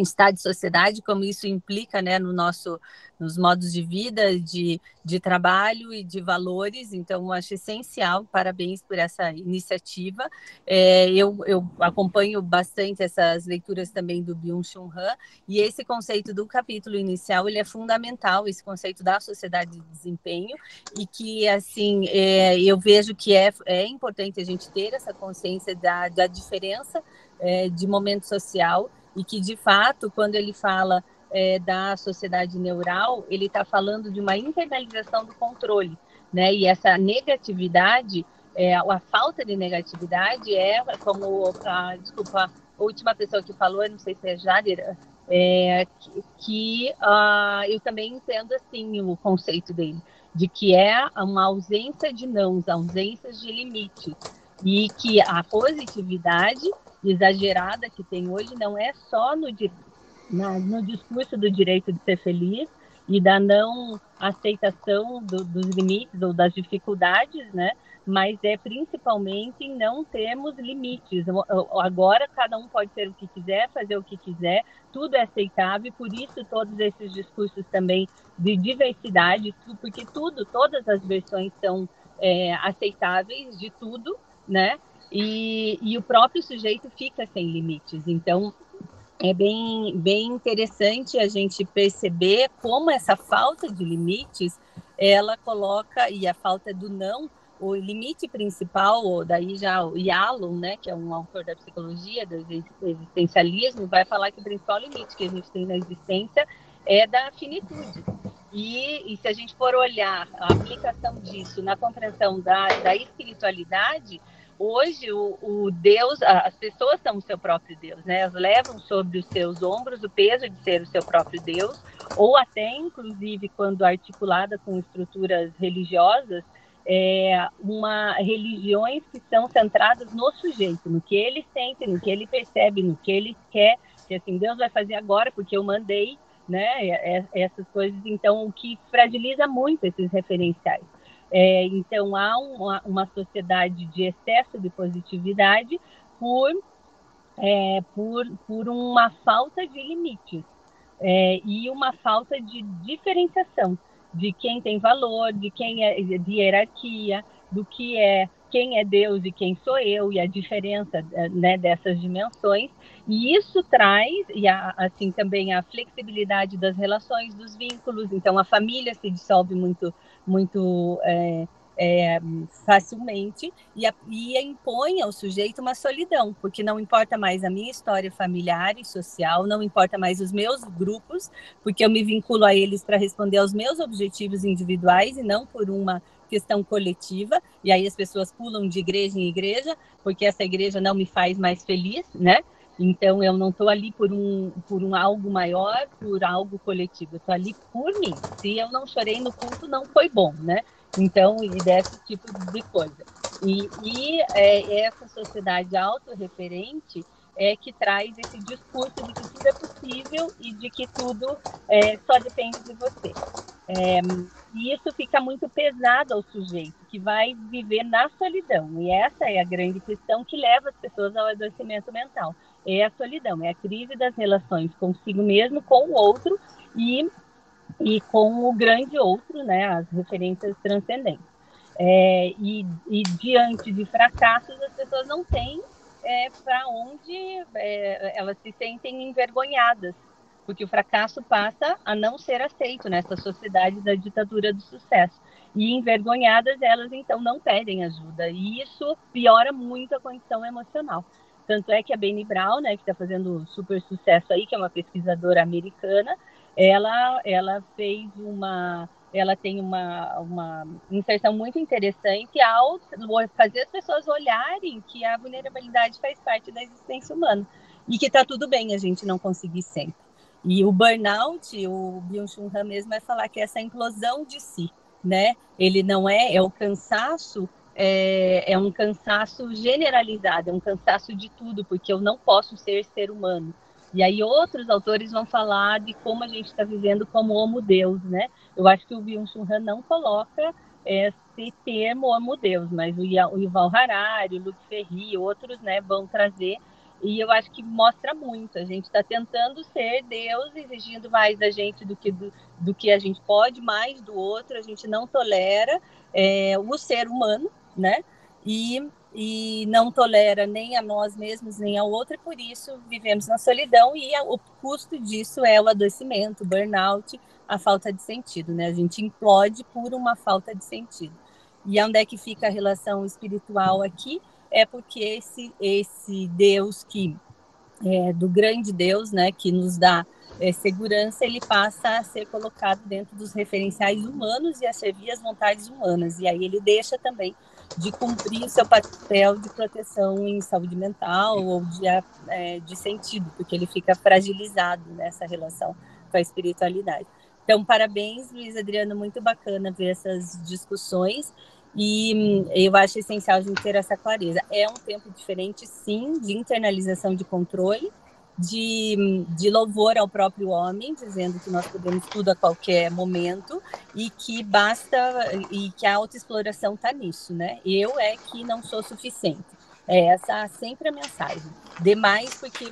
está de sociedade, como isso implica, né, nos modos de vida, de trabalho e de valores. Então, eu acho essencial. Parabéns por essa iniciativa. Eu acompanho bastante essas leituras também do Byung-Chul Han, e esse conceito do capítulo inicial, ele é fundamental, esse conceito da sociedade de desempenho, e que, assim, eu vejo que é importante a gente ter essa consciência da diferença de momento social, e que, de fato, quando ele fala da sociedade neural, ele está falando de uma internalização do controle, né? E essa negatividade, a falta de negatividade como, desculpa, a última pessoa que falou, eu não sei se é Jader, eu também entendo assim o conceito dele, de que é uma ausência de nãos, ausências de limites, e que a positividade exagerada que tem hoje não é só no discurso do direito de ser feliz e da não aceitação dos limites ou das dificuldades, né? Mas é principalmente em não termos limites. Agora cada um pode ser o que quiser, fazer o que quiser, tudo é aceitável, e por isso todos esses discursos também de diversidade, porque todas as versões são aceitáveis de tudo, né? E o próprio sujeito fica sem limites. Então, é bem interessante a gente perceber como essa falta de limites, ela coloca, e a falta do não, o limite principal, daí já o Yalom, né, que é um autor da psicologia, do existencialismo, vai falar que o principal limite que a gente tem na existência é da finitude. E se a gente for olhar a aplicação disso na compreensão da espiritualidade, hoje o Deus, as pessoas são o seu próprio Deus, né? Elas levam sobre os seus ombros o peso de ser o seu próprio Deus, ou até, inclusive, quando articulada com estruturas religiosas, religiões que são centradas no sujeito, no que ele sente, no que ele percebe, no que ele quer, que assim, Deus vai fazer agora porque eu mandei, né? Essas coisas, então, o que fragiliza muito esses referenciais. Então, há uma sociedade de excesso de positividade por uma falta de limites e uma falta de diferenciação de quem tem valor, de quem é de hierarquia, do que quem é Deus e quem sou eu, e a diferença, né, dessas dimensões. E isso traz, assim, também a flexibilidade das relações, dos vínculos. Então, a família se dissolve muito facilmente e impõe ao sujeito uma solidão, porque não importa mais a minha história familiar e social, não importa mais os meus grupos, porque eu me vinculo a eles para responder aos meus objetivos individuais e não por uma questão coletiva, e aí as pessoas pulam de igreja em igreja, porque essa igreja não me faz mais feliz, né? Então, eu não estou ali por um algo maior, por algo coletivo, eu estou ali por mim. Se eu não chorei no culto, não foi bom, né? Então, e desse tipo de coisa. E essa sociedade autorreferente que traz esse discurso de que tudo é possível e de que tudo só depende de você. E isso fica muito pesado ao sujeito, que vai viver na solidão. E essa é a grande questão que leva as pessoas ao adoecimento mental. É a solidão, é a crise das relações consigo mesmo, com o outro e com o grande outro, né, as referências transcendentes. E diante de fracassos, as pessoas não têm para onde elas se sentem envergonhadas, porque o fracasso passa a não ser aceito nessa sociedade da ditadura do sucesso. E envergonhadas, elas então não pedem ajuda. E isso piora muito a condição emocional. Tanto é que a Brené Brown, né, que está fazendo super sucesso aí, que é uma pesquisadora americana, ela tem uma inserção muito interessante ao fazer as pessoas olharem que a vulnerabilidade faz parte da existência humana e que está tudo bem a gente não conseguir sempre. E o burnout, o Byung-Chul Han mesmo vai falar que é essa implosão de si, né? Ele não é o cansaço, é um cansaço generalizado, é um cansaço de tudo, porque eu não posso ser humano. E aí outros autores vão falar de como a gente está vivendo como homo-deus, né? Eu acho que o Byung-Chul Han não coloca esse termo homo-deus, mas o Yuval Harari, o Luc Ferry, outros, né, vão trazer. E eu acho que mostra muito. A gente está tentando ser Deus, exigindo mais da gente do que a gente pode, mais do outro. A gente não tolera o ser humano, né? E não tolera nem a nós mesmos, nem ao outro, e por isso vivemos na solidão, e o custo disso é o adoecimento, o burnout, a falta de sentido, né? A gente implode por uma falta de sentido. E onde é que fica a relação espiritual aqui? É porque esse Deus do grande Deus, né, que nos dá segurança, ele passa a ser colocado dentro dos referenciais humanos e a servir as vontades humanas. E aí ele deixa também de cumprir seu papel de proteção em saúde mental ou de sentido, porque ele fica fragilizado nessa relação com a espiritualidade. Então, parabéns, Luiz Adriano, muito bacana ver essas discussões, e eu acho essencial a gente ter essa clareza. É um tempo diferente, sim, de internalização de controle, de louvor ao próprio homem, dizendo que nós podemos tudo a qualquer momento e que e que a autoexploração está nisso, né? Eu é que não sou suficiente. Essa sempre a mensagem. Demais porque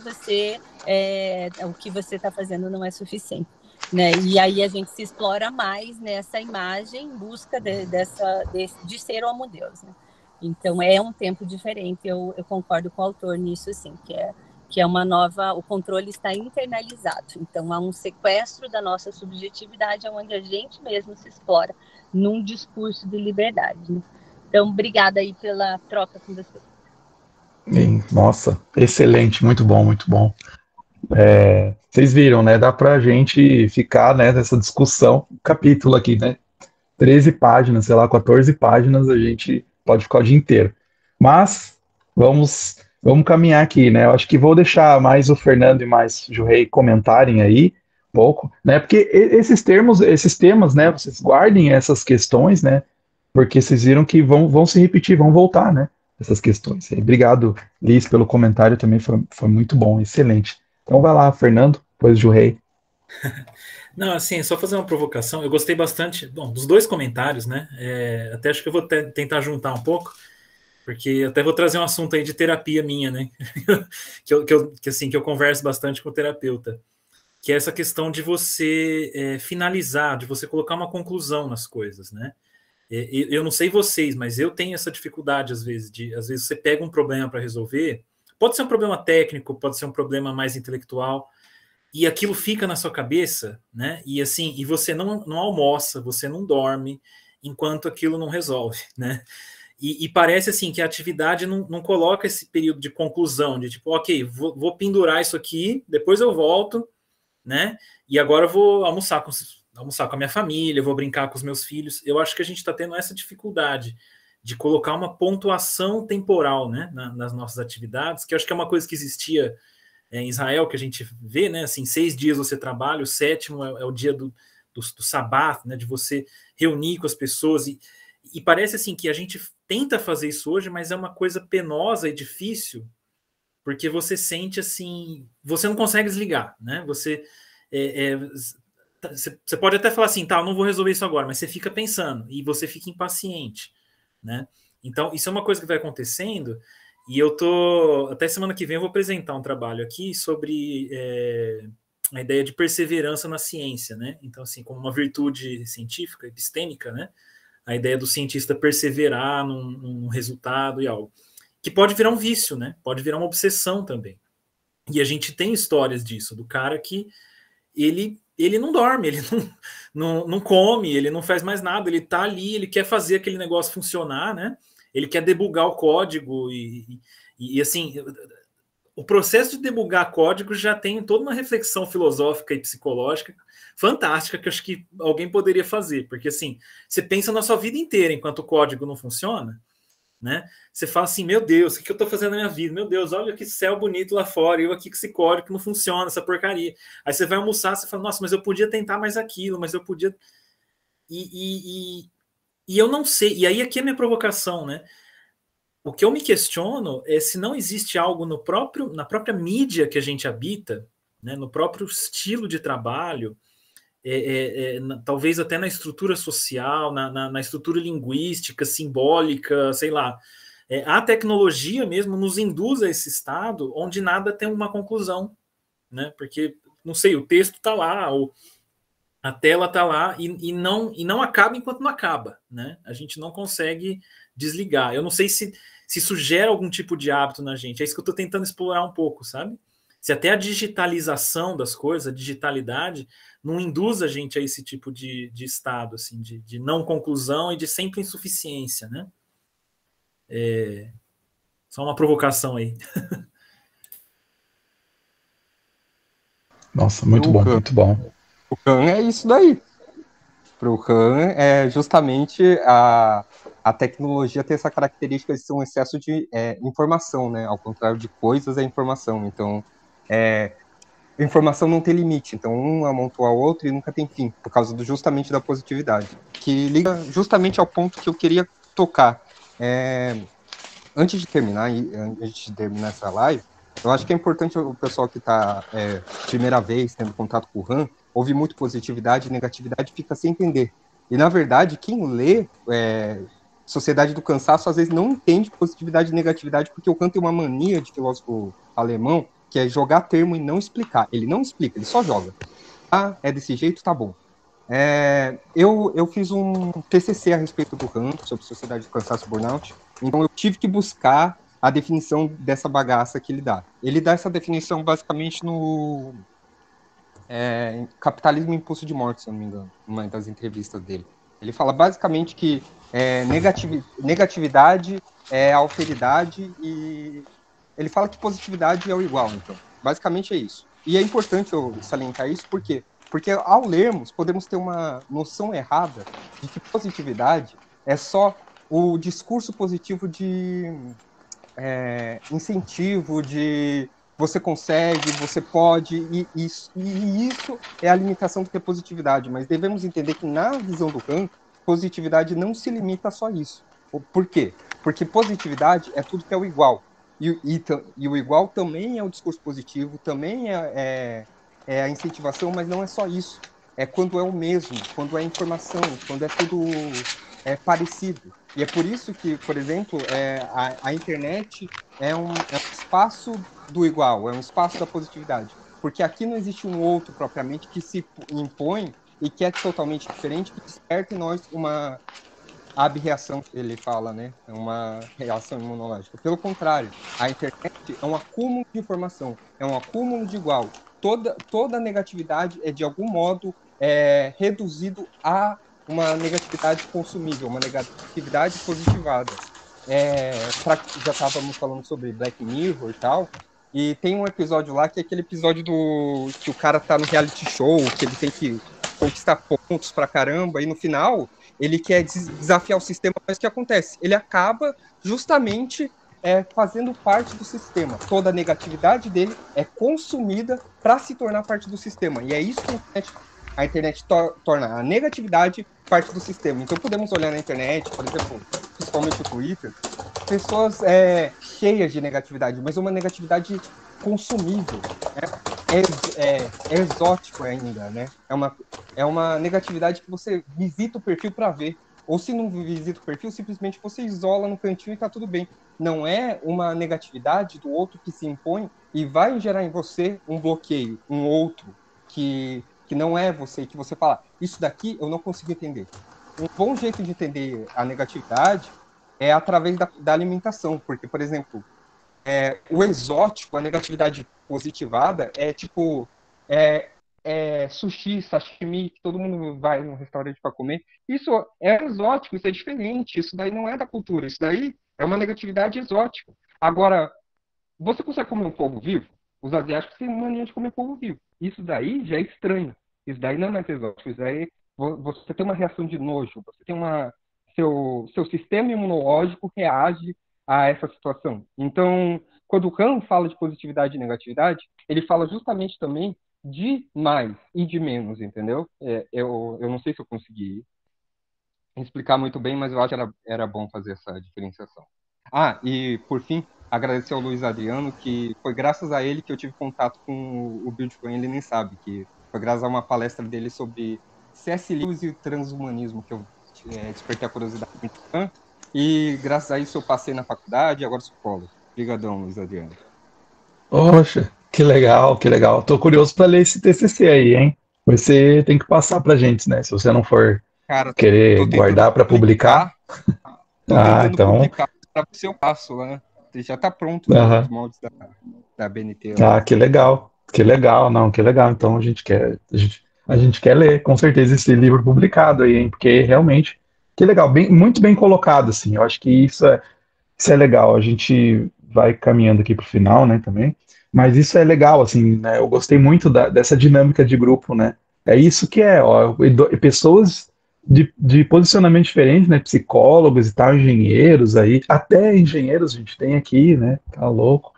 o que você está fazendo não é suficiente. Né? E aí a gente se explora mais nessa imagem em busca de ser homo Deus, né? Então é um tempo diferente, eu concordo com o autor nisso, sim, que é uma nova, o controle está internalizado, então há um sequestro da nossa subjetividade, onde a gente mesmo se explora num discurso de liberdade, né? Então, obrigada aí pela troca com você. Nossa, excelente, muito bom, muito bom. Vocês viram, né? Dá pra gente ficar, né, nessa discussão, capítulo aqui, né? 13 páginas, sei lá, 14 páginas, a gente pode ficar o dia inteiro. Mas vamos caminhar aqui, né? Eu acho que vou deixar mais o Fernando e mais o Juhei comentarem aí um pouco, né? Porque esses temas, né? Vocês guardem essas questões, né? Porque vocês viram que vão se repetir, vão voltar, né? Essas questões. E obrigado, Liz, pelo comentário também, foi muito bom, excelente. Então vai lá, Fernando, depois Juhei. Não, assim, só fazer uma provocação. Eu gostei bastante, bom, dos dois comentários, né? Até acho que eu vou tentar juntar um pouco, porque até vou trazer um assunto aí de terapia minha, né? que eu converso bastante com o terapeuta, que é essa questão de você finalizar, de você colocar uma conclusão nas coisas, né? Eu não sei vocês, mas eu tenho essa dificuldade às vezes você pega um problema para resolver, pode ser um problema técnico, pode ser um problema mais intelectual, e aquilo fica na sua cabeça, né? E assim, e você não almoça, você não dorme enquanto aquilo não resolve, né? E parece assim que a atividade não coloca esse período de conclusão, de tipo, ok, vou pendurar isso aqui, depois eu volto, né? E agora eu vou almoçar com a minha família, eu vou brincar com os meus filhos. Eu acho que a gente está tendo essa dificuldade de colocar uma pontuação temporal, né, nas nossas atividades, que eu acho que é uma coisa que existia em Israel, que a gente vê, né, assim, 6 dias você trabalha, o 7º é o dia do sabat, né, de você reunir com as pessoas, e parece assim que a gente tenta fazer isso hoje, mas é uma coisa penosa e difícil, porque você sente assim, você não consegue desligar, né, você pode até falar assim, tá, eu não vou resolver isso agora, mas você fica pensando, e você fica impaciente, né, então isso é uma coisa que vai acontecendo. E até semana que vem eu vou apresentar um trabalho aqui sobre a ideia de perseverança na ciência, né? Então, assim, como uma virtude científica, epistêmica, né? A ideia do cientista perseverar num resultado e algo. Que pode virar um vício, né? Pode virar uma obsessão também. E a gente tem histórias disso, do cara que ele não dorme, ele não come, ele não faz mais nada, ele tá ali, ele quer fazer aquele negócio funcionar, né? Ele quer debugar o código e assim, o processo de debugar código já tem toda uma reflexão filosófica e psicológica fantástica que eu acho que alguém poderia fazer, porque assim, você pensa na sua vida inteira enquanto o código não funciona, né? Você fala assim, meu Deus, o que eu estou fazendo na minha vida? Meu Deus, olha que céu bonito lá fora, eu aqui com esse código que não funciona, essa porcaria. Aí você vai almoçar, você fala, nossa, mas eu podia tentar mais aquilo, mas eu podia... E eu não sei, e aí aqui é a minha provocação, né? O que eu me questiono é se não existe algo na própria mídia que a gente habita, né, no próprio estilo de trabalho, talvez até na estrutura social, na estrutura linguística, simbólica, sei lá. A tecnologia mesmo nos induz a esse estado onde nada tem uma conclusão, né? Porque, não sei, o texto está lá, a tela está lá e não acaba enquanto não acaba, né? A gente não consegue desligar. Eu não sei se isso gera algum tipo de hábito na gente. É isso que eu estou tentando explorar um pouco, sabe? Se até a digitalização das coisas, a digitalidade, não induz a gente a esse tipo de estado, assim, de não conclusão e de sempre insuficiência, né? Só uma provocação aí. Nossa, muito bom, muito bom. O Khan é isso daí. Para o Khan é justamente a a tecnologia tem essa característica de ser um excesso de informação, né? Ao contrário de coisas, é informação. Então, informação não tem limite. Então, um amontoa ao outro e nunca tem fim, por causa justamente da positividade. Que liga justamente ao ponto que eu queria tocar. Antes de terminar essa live, eu acho que é importante o pessoal que está primeira vez tendo contato com o RAM, ouvir muito positividade e negatividade, fica sem entender. E, na verdade, quem lê Sociedade do Cansaço, às vezes não entende positividade e negatividade, porque o Kant tem uma mania de filósofo alemão, que é jogar termo e não explicar. Ele não explica, ele só joga. Ah, é desse jeito, tá bom. Eu fiz um TCC a respeito do Kant, sobre Sociedade do Cansaço e Burnout, então eu tive que buscar a definição dessa bagaça que ele dá. Ele dá essa definição basicamente no Capitalismo e Impulso de Morte, se eu não me engano, numa das entrevistas dele. Ele fala basicamente que negatividade é alteridade e ele fala que positividade é o igual, então. Basicamente é isso. E é importante eu salientar isso, por quê? Porque ao lermos, podemos ter uma noção errada de que positividade é só o discurso positivo de incentivo, de você consegue, você pode, e isso é a limitação do que é positividade. Mas devemos entender que, na visão do Kant, positividade não se limita a só isso. Por quê? Porque positividade é tudo que é o igual. E o igual também é o discurso positivo, também é a incentivação, mas não é só isso. É quando é o mesmo, quando é informação, quando é tudo parecido. E é por isso que, por exemplo, a internet é um espaço do igual, é um espaço da positividade. Porque aqui não existe um outro propriamente que se impõe e que é totalmente diferente, que desperta em nós uma abreação, ele fala, né? É uma reação imunológica. Pelo contrário, a internet é um acúmulo de informação, é um acúmulo de igual. Toda negatividade é, de algum modo, reduzido a uma negatividade consumível, uma negatividade positivada. Já estávamos falando sobre Black Mirror e tal, e tem um episódio lá que é aquele episódio que o cara tá no reality show, que ele tem que conquistar pontos pra caramba, e no final ele quer desafiar o sistema, mas o que acontece? Ele acaba justamente fazendo parte do sistema. Toda a negatividade dele é consumida para se tornar parte do sistema, e é isso que a internet torna a negatividade parte do sistema. Então podemos olhar na internet, por exemplo, principalmente o Twitter, pessoas cheias de negatividade, mas uma negatividade consumível, é exótico ainda, né? É uma negatividade que você visita o perfil para ver, ou se não visita o perfil, simplesmente você isola no cantinho e tá tudo bem. Não é uma negatividade do outro que se impõe e vai gerar em você um bloqueio, um outro que não é você, que você fala, isso daqui eu não consigo entender. Um bom jeito de entender a negatividade é através da alimentação, porque, por exemplo, o exótico, a negatividade positivada, é tipo sushi, sashimi, que todo mundo vai num restaurante para comer. Isso é exótico, isso é diferente, isso daí não é da cultura, isso daí é uma negatividade exótica. Agora, você consegue comer um povo vivo? Os asiáticos têm mania de comer povo vivo. Isso daí já é estranho. Isso daí não é mais exótico. Isso daí você tem uma reação de nojo. Você tem seu sistema imunológico reage a essa situação. Então, quando o Kant fala de positividade e negatividade, ele fala justamente também de mais e de menos, entendeu? Eu não sei se eu consegui explicar muito bem, mas eu acho que era bom fazer essa diferenciação. E por fim, agradecer ao Luiz Adriano, que foi graças a ele que eu tive contato com o Bitcoin, ele nem sabe, que foi graças a uma palestra dele sobre C.S. Lewis e o transhumanismo, que eu despertei a curiosidade muito fã, e graças a isso eu passei na faculdade e agora sou psicólogo. Obrigadão, Luiz Adriano. Poxa, que legal, que legal. Tô curioso para ler esse TCC aí, hein? Você tem que passar pra gente, né? Se você não for querer guardar para publicar. Então... publicar. Para você eu passo, né? Já está pronto os moldes da BNT. Que legal, que legal, não, que legal. Então a gente quer ler, com certeza, esse livro publicado aí, hein? Porque realmente, que legal, muito bem colocado, assim. Eu acho que isso é legal. A gente vai caminhando aqui para o final, né, também. Mas isso é legal, assim, né? Eu gostei muito dessa dinâmica de grupo, né? É isso que pessoas de posicionamento diferente, né? Psicólogos e tal, engenheiros aí, até engenheiros a gente tem aqui, né? Tá louco.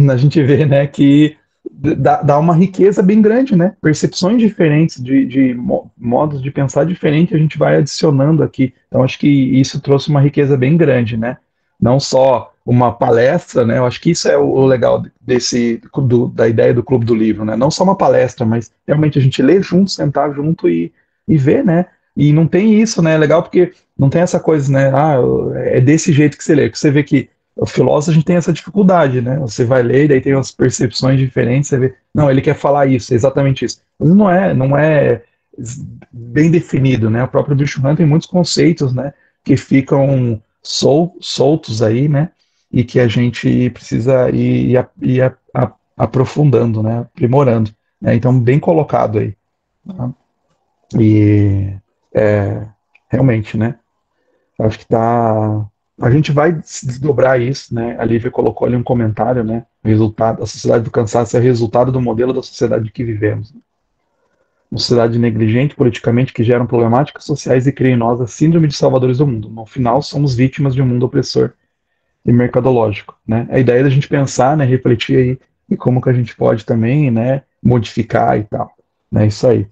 A gente vê, né, que dá uma riqueza bem grande, né? Percepções diferentes, de modos de pensar diferentes, a gente vai adicionando aqui. Então, acho que isso trouxe uma riqueza bem grande, né? Não só uma palestra, né? Eu acho que isso é o legal da ideia do Clube do Livro, né? Não só uma palestra, mas realmente a gente ler junto, sentar junto e ver, né? E não tem isso, né? É legal porque não tem essa coisa, né? Ah, é desse jeito que você lê. Que você vê que o filósofo a gente tem essa dificuldade, né? Você vai ler e daí tem umas percepções diferentes, você vê, não, ele quer falar isso, exatamente isso. Mas não é bem definido, né? O próprio Bicho Han tem muitos conceitos, né? Que ficam soltos aí, né? E que a gente precisa ir aprofundando, né? Aprimorando. Né? Então, bem colocado aí. Tá? E realmente, né? Acho que a gente vai desdobrar isso, né? A Lívia colocou ali um comentário, né? A sociedade do cansaço é o resultado do modelo da sociedade que vivemos. Uma sociedade negligente politicamente que geram problemáticas sociais e criminosa síndrome de salvadores do mundo. No final, somos vítimas de um mundo opressor e mercadológico, né? A ideia da gente pensar, né? Refletir aí e como que a gente pode também, né? Modificar e tal, né? Isso aí.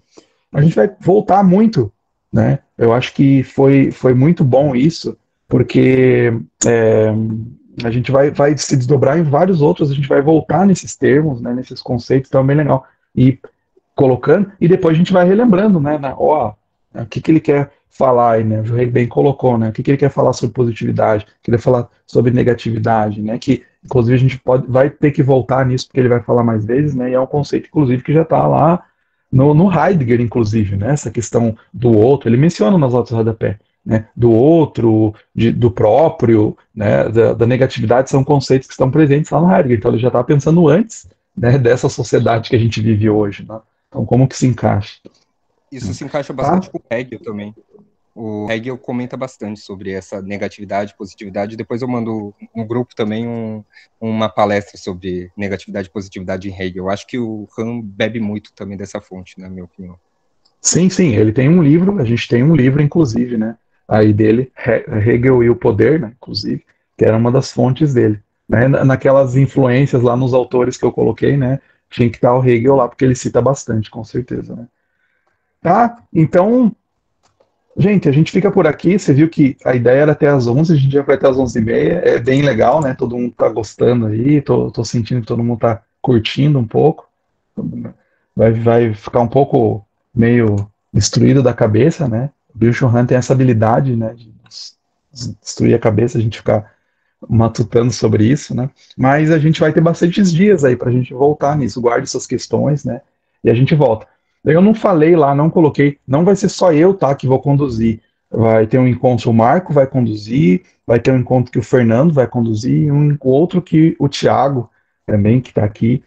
A gente vai voltar muito, né? Eu acho que foi muito bom isso, porque a gente vai se desdobrar em vários outros, a gente vai voltar nesses termos, né, nesses conceitos, então é bem legal. E colocando, e depois a gente vai relembrando, né, o que ele quer falar aí, né, o Rei bem colocou, né, o que ele quer falar sobre positividade, queria falar sobre negatividade, né, que inclusive a gente vai ter que voltar nisso, porque ele vai falar mais vezes, né, e é um conceito, inclusive, que já está lá no Heidegger, inclusive, né, essa questão do outro, ele menciona nas notas de rodapé, né, do outro, do próprio, né, da negatividade, são conceitos que estão presentes lá no Heidegger, então ele já está pensando antes, né, dessa sociedade que a gente vive hoje, né? Então como que se encaixa? Isso se encaixa bastante com o Hegel também. O Hegel comenta bastante sobre essa negatividade, positividade. Depois eu mando no grupo também uma palestra sobre negatividade e positividade em Hegel. Eu acho que o Han bebe muito também dessa fonte, na minha opinião. Sim, ele tem um livro, a gente tem um livro, inclusive, né, aí dele, Hegel e o Poder, né, inclusive, que era uma das fontes dele. Né, naquelas influências lá nos autores que eu coloquei, né, tinha que estar o Hegel lá, porque ele cita bastante, com certeza, né. Tá, então... Gente, a gente fica por aqui, você viu que a ideia era até às 11, a gente já vai até às 11h30, é bem legal, né, todo mundo tá gostando aí, tô sentindo que todo mundo tá curtindo um pouco, vai ficar um pouco meio destruído da cabeça, né, o Bill Churran tem essa habilidade, né, de destruir a cabeça, a gente ficar matutando sobre isso, né, mas a gente vai ter bastantes dias aí pra gente voltar nisso, guarde suas questões, né, e a gente volta. Eu não falei lá, não coloquei, não vai ser só eu, tá, que vou conduzir. Vai ter um encontro, o Marco vai conduzir, vai ter um encontro que o Fernando vai conduzir, e um outro que o Thiago, também, que está aqui,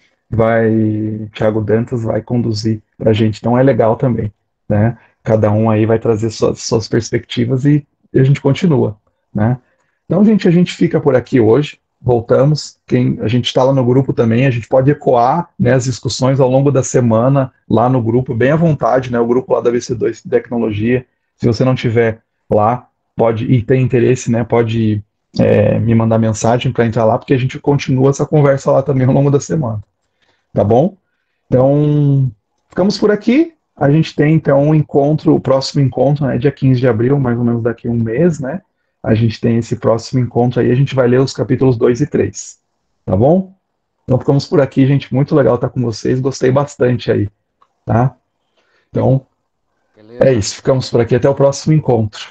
Thiago Dantas vai conduzir para a gente. Então é legal também, né? Cada um aí vai trazer suas perspectivas e a gente continua, né? Então, gente, a gente fica por aqui hoje. Voltamos, a gente está lá no grupo também, a gente pode ecoar, né, as discussões ao longo da semana lá no grupo, bem à vontade, né, o grupo lá da BC2 Tecnologia, se você não tiver lá, pode, e tem interesse, né, pode me mandar mensagem para entrar lá, porque a gente continua essa conversa lá também ao longo da semana, tá bom? Então, ficamos por aqui, a gente tem então o próximo encontro, né, dia 15 de abril, mais ou menos daqui a um mês, né, a gente tem esse próximo encontro aí, a gente vai ler os capítulos 2 e 3, tá bom? Então ficamos por aqui, gente, muito legal estar com vocês, gostei bastante aí, tá? Então, beleza. É isso, ficamos por aqui, até o próximo encontro.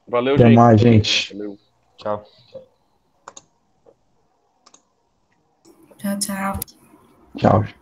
Valeu, até gente. Até mais, gente. Valeu. Tchau. Tchau, tchau. Tchau.